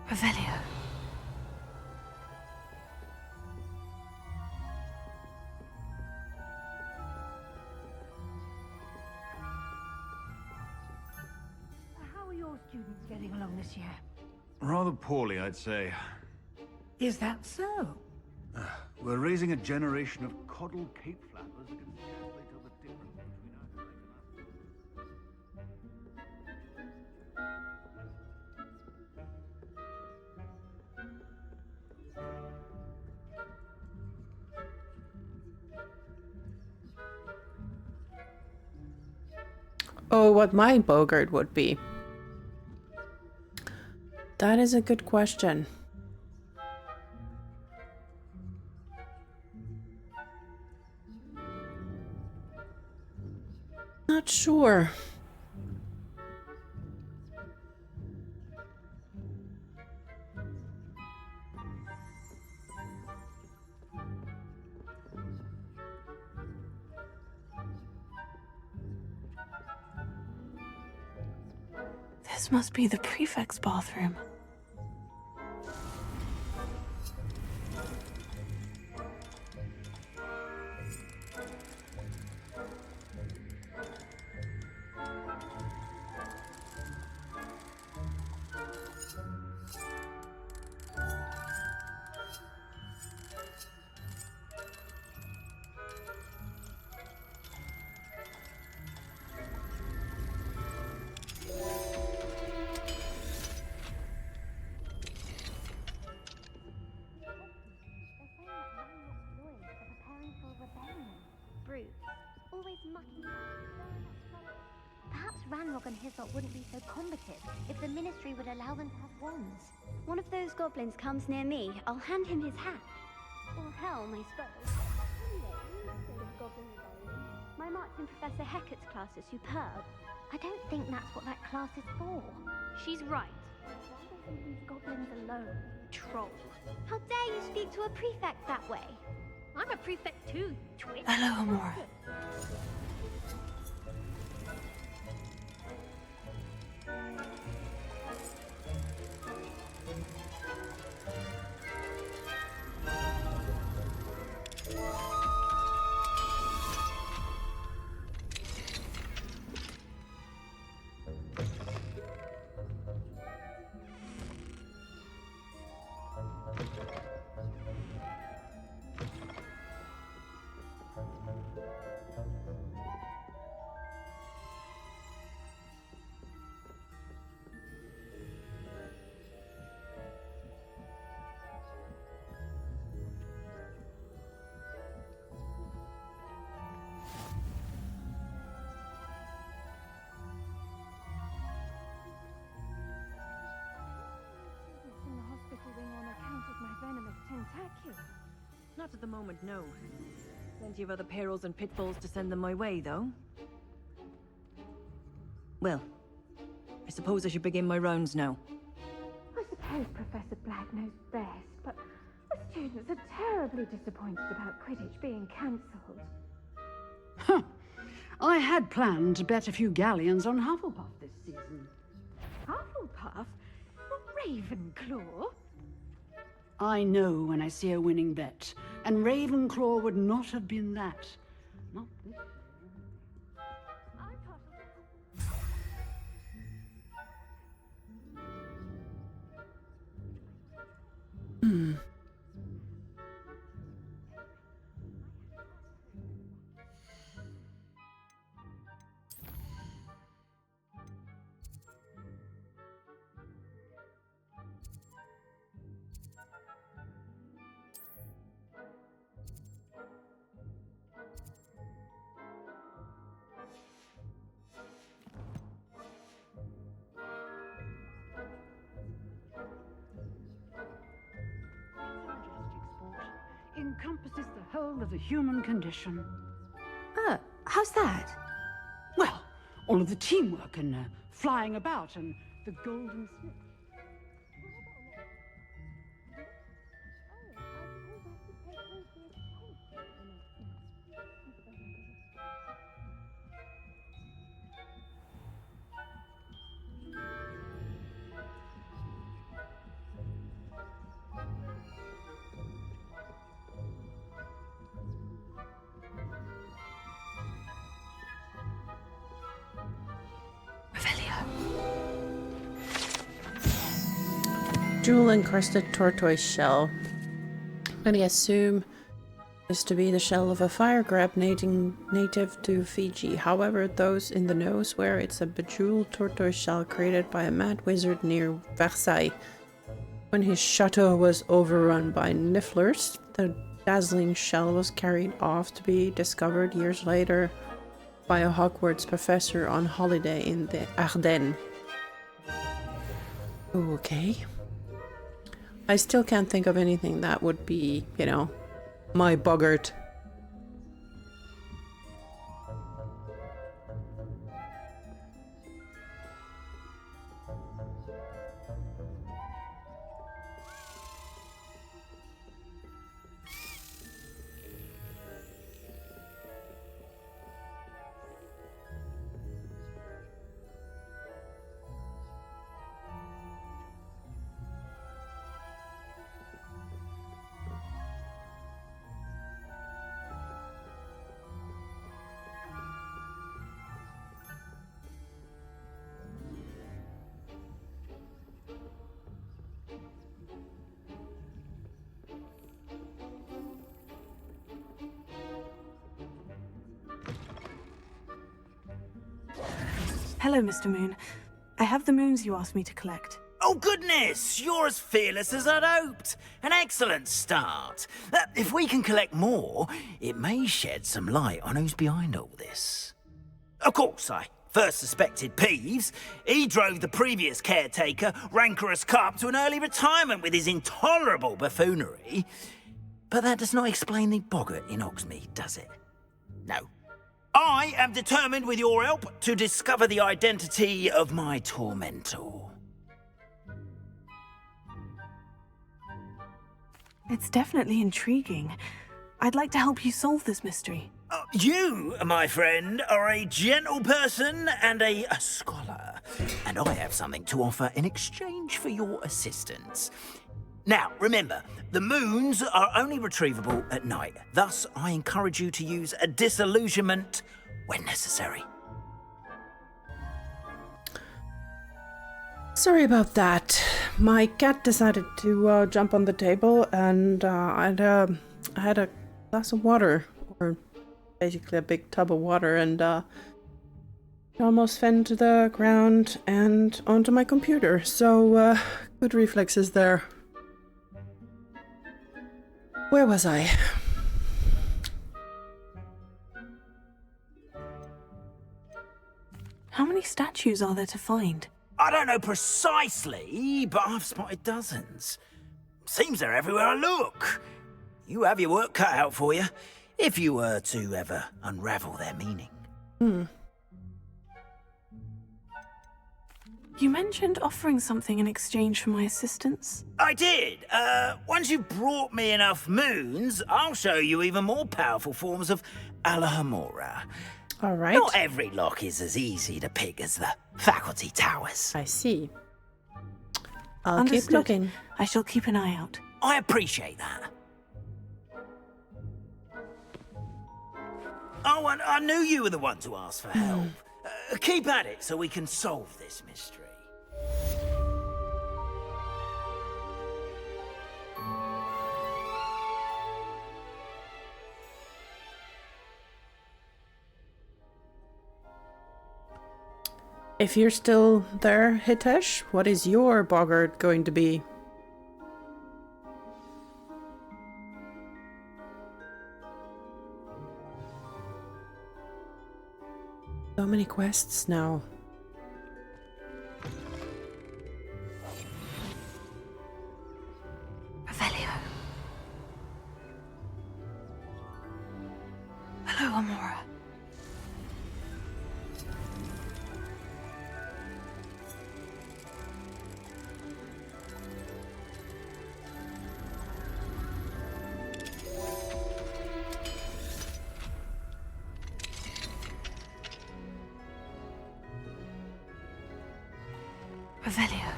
Revelio. How are your students getting along this year? Rather poorly, I'd say. Is that so? We're raising a generation of coddled cape flappers who can scarcely tell the difference between our oh, what my boggart would be. That is a good question. Not sure. This must be the prefect's bathroom. Fog and Hyssop wouldn't be so combative if the Ministry would allow them to have wands. One of those goblins comes near me, I'll hand him his hat. Or helm, I suppose. Anyway, instead of Goblin Rebellion, my Martin Professor Hecat's class is superb. I don't think that's what that class is for. She's right. Leave goblins alone, troll. How dare you speak to a prefect that way? I'm a prefect too, you twit. Hello, Amora. In the hospital wing on account of my venomous tentacula. Not at the moment, no. Plenty of other perils and pitfalls to send them my way, though. Well, I suppose I should begin my rounds now. I suppose Professor Black knows best, but the students are terribly disappointed about Quidditch being cancelled. Huh. I had planned to bet a few galleons on Hufflepuff this season. Hufflepuff? Ravenclaw? I know when I see a winning bet, and Ravenclaw would not have been that. Not this year. Encompasses the whole of the human condition. How's that? Well, all of the teamwork and flying about and the golden slip. Jewel encrusted tortoise shell. I'm gonna assume this to be the shell of a fire crab native to Fiji. However, those in the know swear it's a bejeweled tortoise shell created by a mad wizard near Versailles. When his chateau was overrun by nifflers, the dazzling shell was carried off to be discovered years later by a Hogwarts professor on holiday in the Ardennes. Okay. I still can't think of anything that would be, you know, my boggart. Hello, Mr. Moon. I have the moons you asked me to collect. Oh, goodness! You're as fearless as I'd hoped. An excellent start. If we can collect more, it may shed some light on who's behind all this. Of course, I first suspected Peeves. He drove the previous caretaker, rancorous Carp, to an early retirement with his intolerable buffoonery. But that does not explain the boggart in Hogsmeade, does it? No. I am determined, with your help, to discover the identity of my tormentor. It's definitely intriguing. I'd like to help you solve this mystery. You, my friend, are a gentle person and a scholar, and I have something to offer in exchange for your assistance. Now, remember, the moons are only retrievable at night. Thus, I encourage you to use a disillusionment when necessary. Sorry about that. My cat decided to jump on the table, and I had a glass of water, or basically a big tub of water, and it almost fell to the ground and onto my computer. So, good reflexes there. Where was I? How many statues are there to find? I don't know precisely, but I've spotted dozens. Seems they're everywhere I look. You have your work cut out for you, if you were to ever unravel their meaning. You mentioned offering something in exchange for my assistance. I did. Once you've brought me enough moons, I'll show you even more powerful forms of Alahamora. All right. Not every lock is as easy to pick as the faculty towers. I see. I'll Understood. keep looking. I shall keep an eye out. I appreciate that. Oh, and I knew you were the one to ask for help. Keep at it so we can solve this mystery. If you're still there, Hitesh, what is your boggart going to be? So many quests now. Revelio. Hello, Amora. Revelio.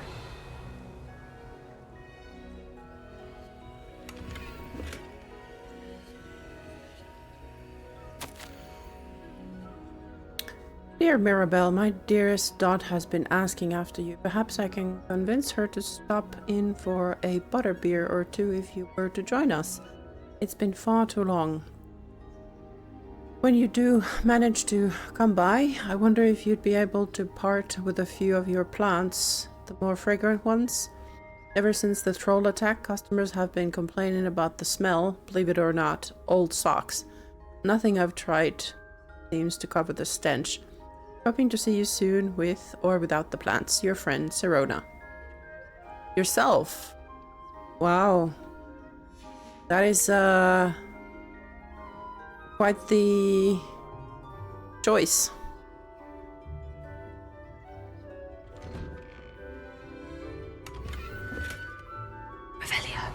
Dear Mirabelle, my dearest Dot has been asking after you. Perhaps I can convince her to stop in for a butterbeer or two if you were to join us. It's been far too long. When you do manage to come by, I wonder if you'd be able to part with a few of your plants, the more fragrant ones. Ever since the troll attack, customers have been complaining about the smell, believe it or not, old socks. Nothing I've tried seems to cover the stench. Hoping to see you soon with or without the plants. Your friend, Sirona. Yourself? Wow. That is, quite the choice. Revelio.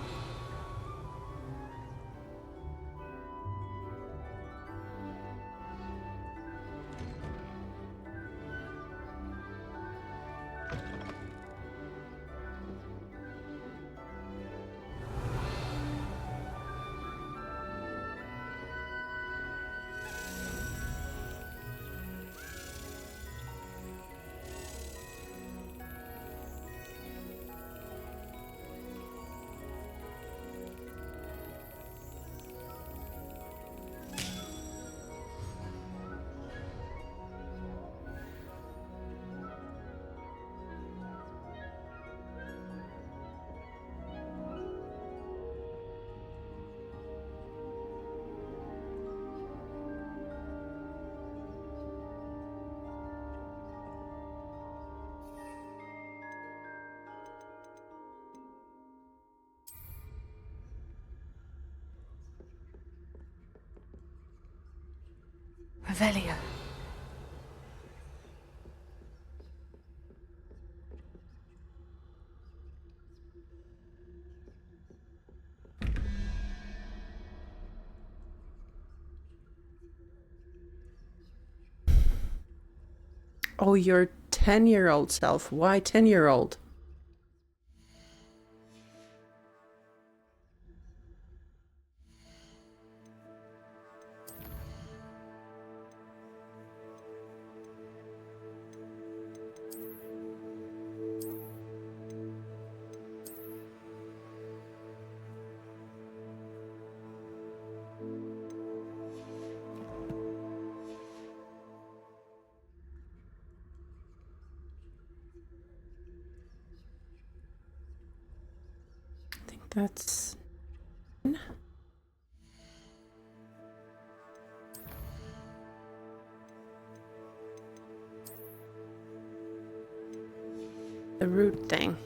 Revelio. Oh, your 10-year-old self. Why 10-year-old? I think that's... the root thing.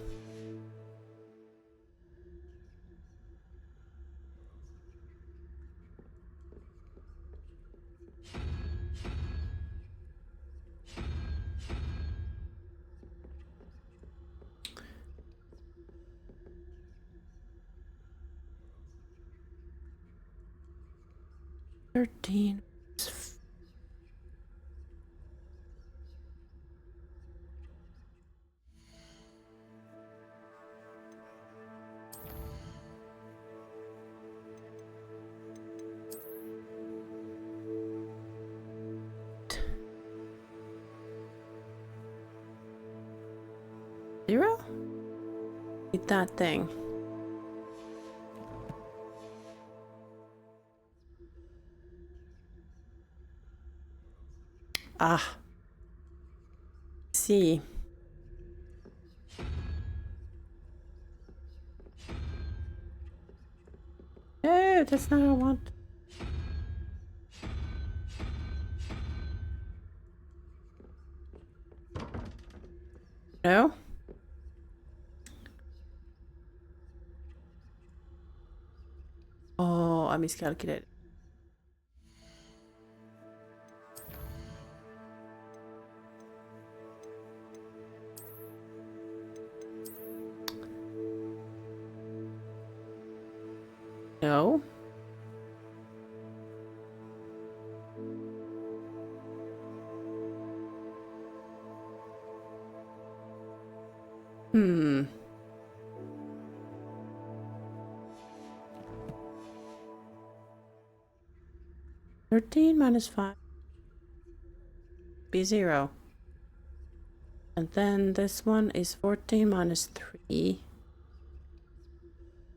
Thirteen. Zero? Eat that thing. Ah. See. No, that's not what I want. No? Oh, I miscalculated. No. Hmm. $13 minus 5 be 0. And then this one is 14 minus 3.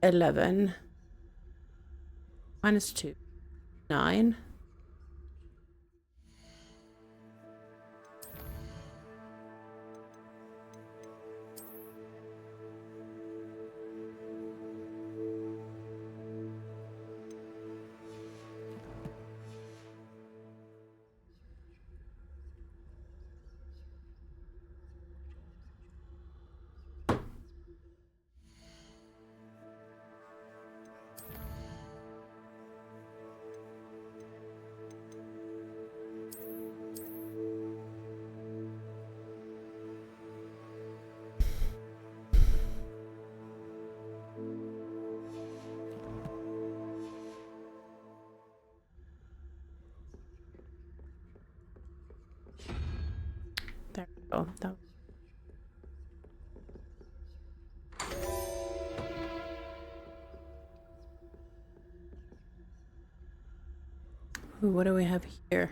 11. Minus 2. 9. There we go. Ooh, what do we have here?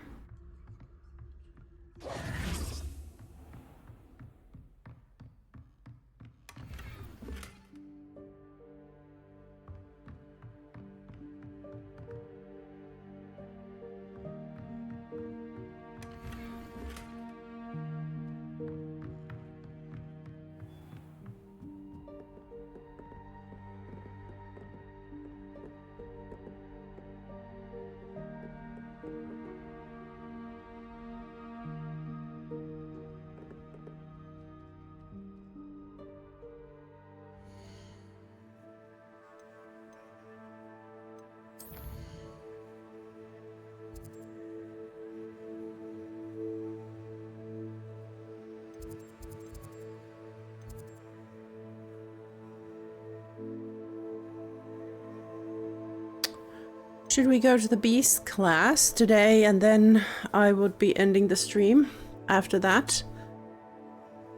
Should we go to the beast class today, and then I would be ending the stream after that?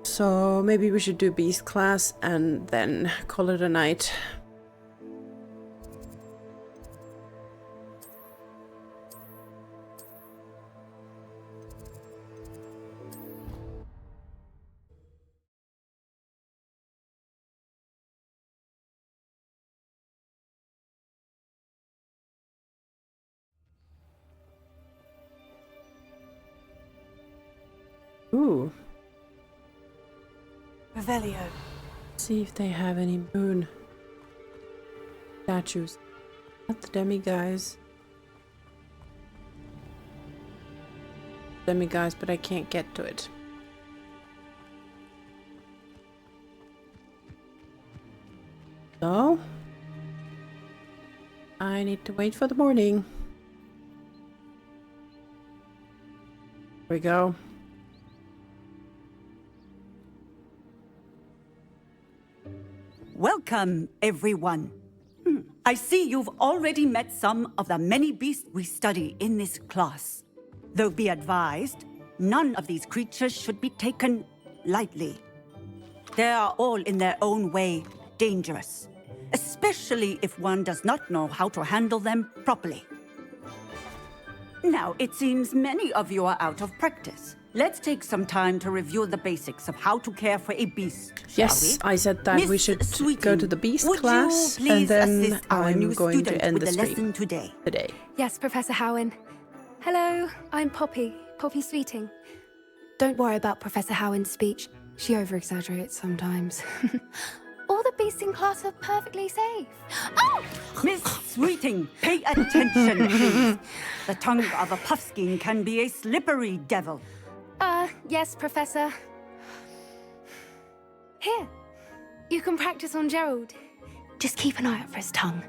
So maybe we should do beast class and then call it a night. Ooh. Revelio. See if they have any moon statues. Not the demiguise. Demiguise, but I can't get to it. So I need to wait for the morning. Here we go. Welcome, everyone. I see you've already met some of the many beasts we study in this class. Though be advised, none of these creatures should be taken lightly. They are all in their own way dangerous, especially if one does not know how to handle them properly. Now, it seems many of you are out of practice. Let's take some time to review the basics of how to care for a beast, Yes, I said that we should go to the beast class, and then I'm going to end the stream today. Yes, Professor Howen. Hello, I'm Poppy Sweeting. Don't worry about Professor Howen's speech. She over-exaggerates sometimes. All the beasts in class are perfectly safe. Oh! Miss Sweeting, pay attention, please. The tongue of a puffskein can be a slippery devil. Yes, Professor. Here, you can practice on Gerald. Just keep an eye out for his tongue.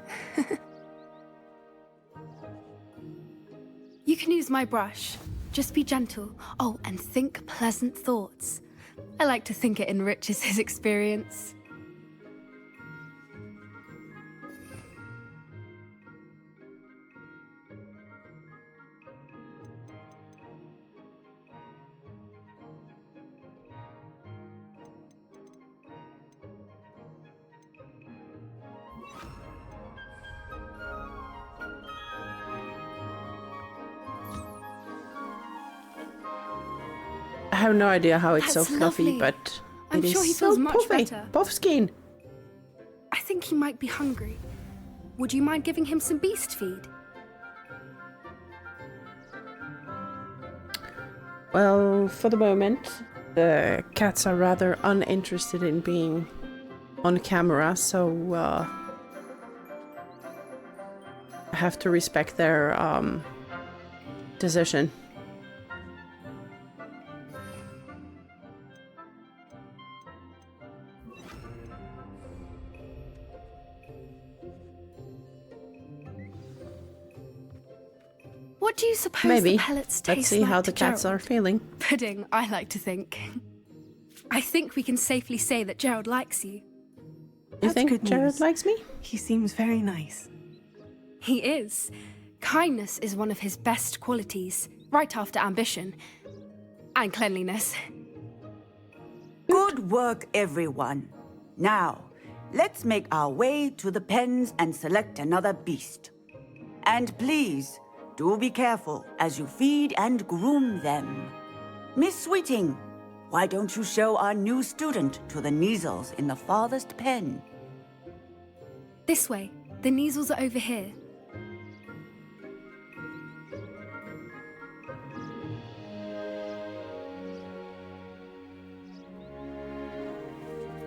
You can use my brush. Just be gentle. Oh, and think pleasant thoughts. I like to think it enriches his experience. I have no idea how it's That's so fluffy, lovely. but I'm it sure is he so feels much puffy. better. Puffskein. I think he might be hungry. Would you mind giving him some beast feed? Well, for the moment, the cats are rather uninterested in being on camera, so I have to respect their decision. What do you suppose Maybe. the pellets taste like? Let's see how to the cats Gerald? are feeling. Pudding, I like to think. I think we can safely say that Gerald likes you. You think Jared likes me? He seems very nice. He is. Kindness is one of his best qualities, right after ambition. And cleanliness. Good work, everyone. Now, let's make our way to the pens and select another beast. And please, do be careful as you feed and groom them. Miss Sweeting, why don't you show our new student to the Neasels in the farthest pen? This way. The Neasels are over here.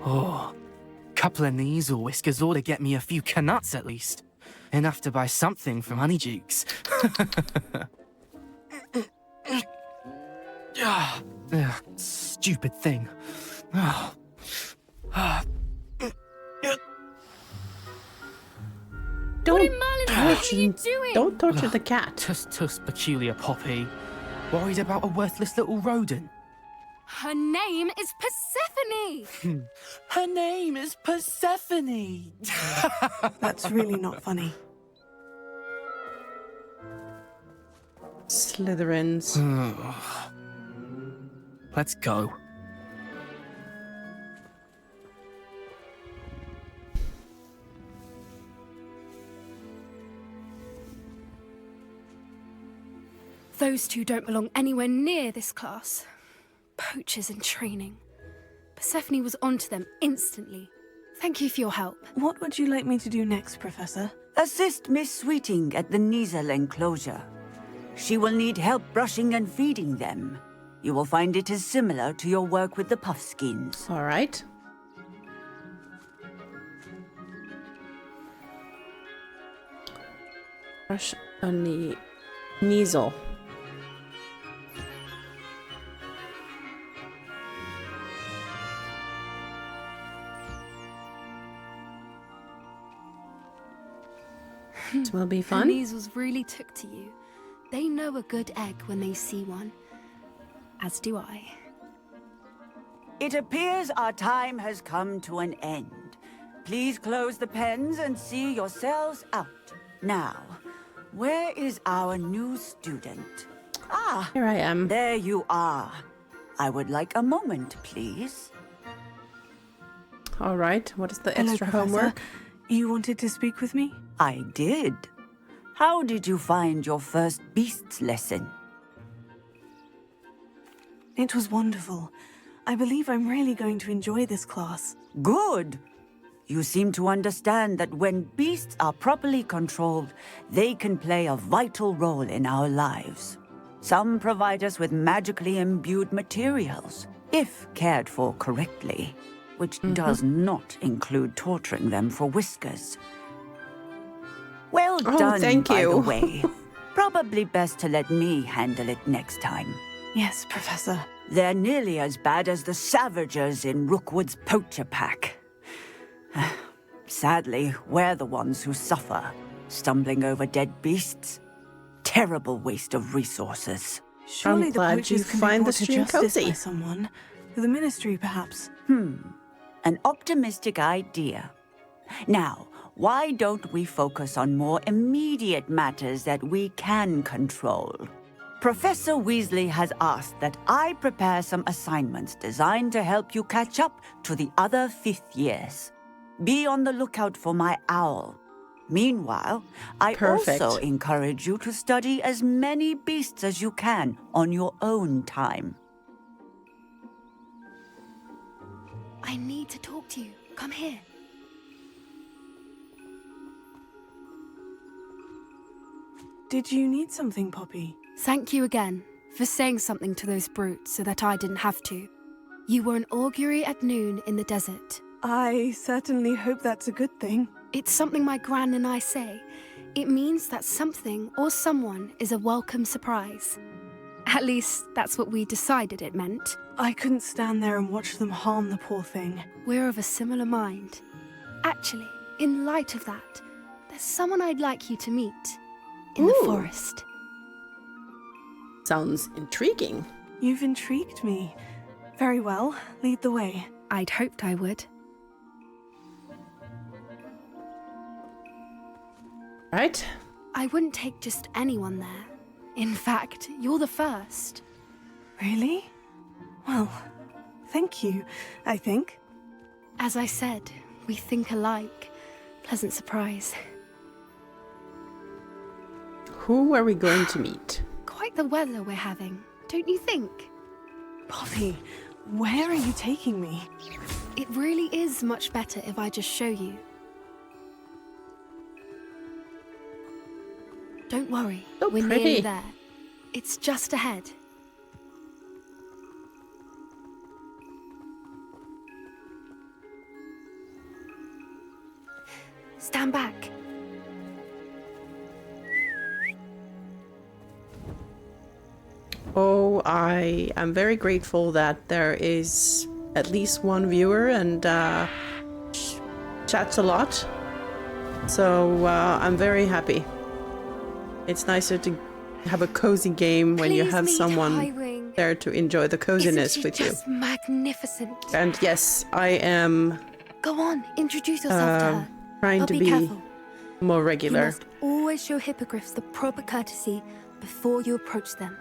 Oh, couple of Neasel whiskers ought to get me a few canuts at least. Enough to buy something from Honeydukes. Stupid thing. Don't torture the cat. Tus peculiar Poppy. Worried about a worthless little rodent. Her name is Persephone! Her name is Persephone! That's really not funny. Slytherins. Let's go. Those two don't belong anywhere near this class. Poachers in training. Persephone was onto them instantly. Thank you for your help. What would you like me to do next, Professor? Assist Miss Sweeting at the Kneazle enclosure. She will need help brushing and feeding them. You will find it is similar to your work with the Puffskins. All right. Brush on the Kneazle. This will be fun. The Kneazles really took to you. They know a good egg when they see one. As do I. It appears our time has come to an end. Please close the pens and see yourselves out. Now, where is our new student? Ah, here I am. There you are. I would like a moment, please. All right. What is the Hello, extra Professor. homework? You wanted to speak with me? I did. How did you find your first beasts lesson? It was wonderful. I believe I'm really going to enjoy this class. Good. You seem to understand that when beasts are properly controlled, they can play a vital role in our lives. Some provide us with magically imbued materials, if cared for correctly, which does not include torturing them for whiskers. Well done, thank by you. the way. Probably best to let me handle it next time. Yes, Professor. They're nearly as bad as the Savagers in Rookwood's poacher pack. Sadly, we're the ones who suffer, stumbling over dead beasts. Terrible waste of resources. Surely I'm the glad poachers you can find be brought the to stream justice by cozy. someone. The Ministry, perhaps. An optimistic idea. Now, why don't we focus on more immediate matters that we can control? Professor Weasley has asked that I prepare some assignments designed to help you catch up to the other fifth years. Be on the lookout for my owl. Meanwhile, I Perfect. also encourage you to study as many beasts as you can on your own time. I need to talk to you. Come here. Did you need something, Poppy? Thank you again for saying something to those brutes so that I didn't have to. You were an augury at noon in the desert. I certainly hope that's a good thing. It's something my gran and I say. It means that something or someone is a welcome surprise. At least, that's what we decided it meant. I couldn't stand there and watch them harm the poor thing. We're of a similar mind. Actually, in light of that, there's someone I'd like you to meet. In the forest. Sounds intriguing. You've intrigued me. Very well, lead the way. I'd hoped I would. Right? I wouldn't take just anyone there. In fact, you're the first. Really? Well, thank you, I think. As I said, we think alike. Pleasant surprise. Who are we going to meet? Quite the weather we're having, don't you think? Poppy, where are you taking me? It really is much better if I just show you. Don't worry, So we're pretty. nearly there. It's just ahead. Stand back. Oh, I am very grateful that there is at least one viewer and chats a lot. So I'm very happy. It's nicer to have a cozy game when you Please have meet someone Highwing. there to enjoy the coziness Isn't she with you. just magnificent? And yes, I am Go on, introduce yourself to her. trying But to be be careful. more You regular. must always show hippogriffs the proper courtesy before you approach them.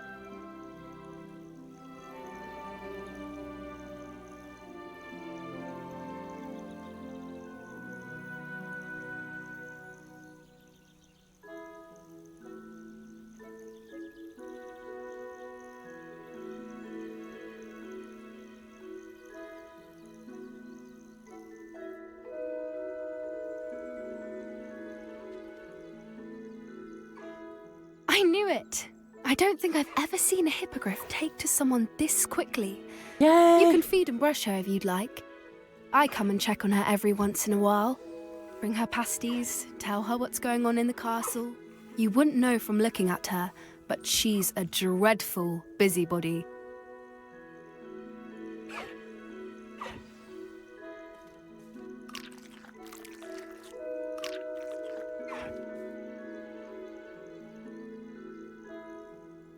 I knew it! I don't think I've ever seen a hippogriff take to someone this quickly. Yay! You can feed and brush her if you'd like. I come and check on her every once in a while. Bring her pasties, tell her what's going on in the castle. You wouldn't know from looking at her, but she's a dreadful busybody.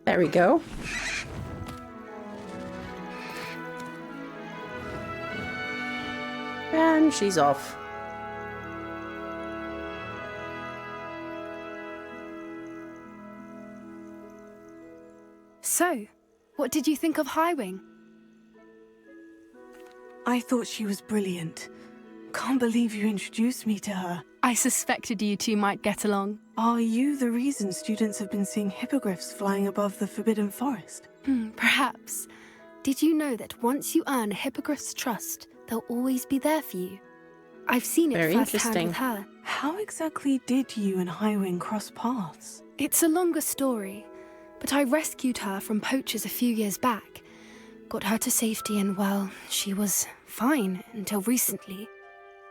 There we go. And she's off. So, what did you think of Highwing? I thought she was brilliant. Can't believe you introduced me to her. I suspected you two might get along. Are you the reason students have been seeing hippogriffs flying above the Forbidden Forest? Perhaps. Did you know that once you earn a hippogriff's trust, they'll always be there for you? I've seen it firsthand with her. How exactly did you and Highwing cross paths? It's a longer story, but I rescued her from poachers a few years back. Got her to safety and, well, she was fine until recently.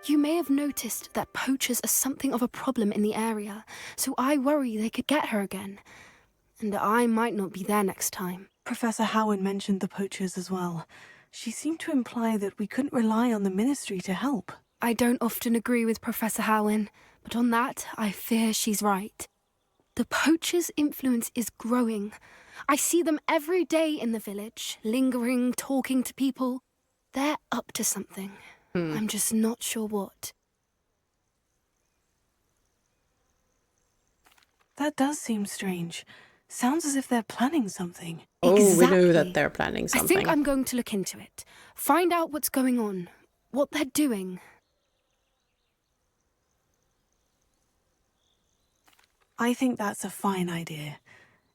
You may have noticed that poachers are something of a problem in the area, so I worry they could get her again. And I might not be there next time. Professor Howard mentioned the poachers as well. She seemed to imply that we couldn't rely on the Ministry to help. I don't often agree with Professor Howin, but on that, I fear she's right. The poachers' influence is growing. I see them every day in the village, lingering, talking to people. They're up to something. I'm just not sure what. That does seem strange. Sounds as if they're planning something. Oh, Exactly. we know that they're planning something. I think I'm going to look into it. Find out what's going on, what they're doing. I think that's a fine idea.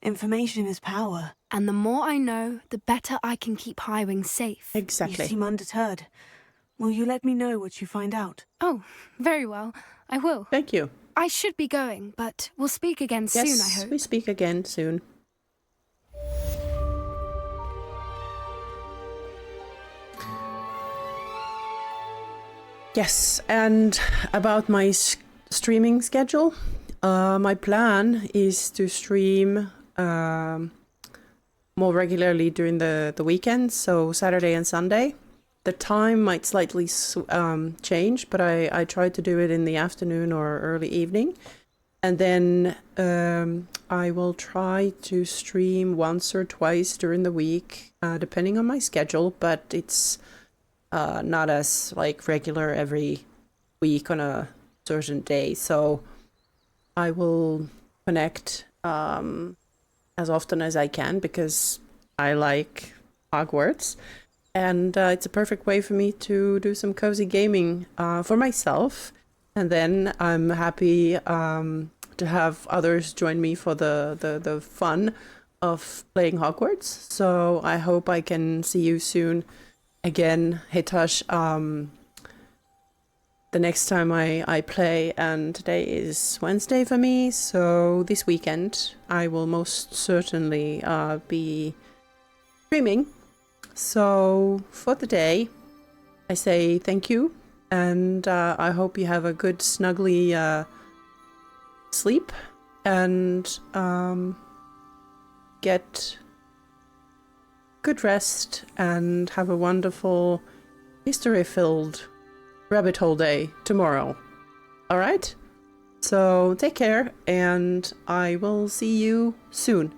Information is power. And the more I know, the better I can keep Highwing safe. Exactly. You seem undeterred. Will you let me know what you find out? Oh, very well. I will. Thank you. I should be going, but we'll speak again soon, I Yes, hope. we speak again soon. Yes, and about my streaming schedule, my plan is to stream more regularly during the weekends, so Saturday and Sunday. The time might slightly change, but I try to do it in the afternoon or early evening. And then I will try to stream once or twice during the week, depending on my schedule, but it's not as like regular every week on a certain day. So I will connect as often as I can because I like Hogwarts. And it's a perfect way for me to do some cozy gaming for myself. And then I'm happy to have others join me for the fun of playing Hogwarts. So I hope I can see you soon again, Hitosh. The next time I play, and today is Wednesday for me, so this weekend I will most certainly be streaming. So for the day, I say thank you, and I hope you have a good snuggly sleep, and get good rest, and have a wonderful history-filled rabbit hole day tomorrow. All right? So take care, and I will see you soon.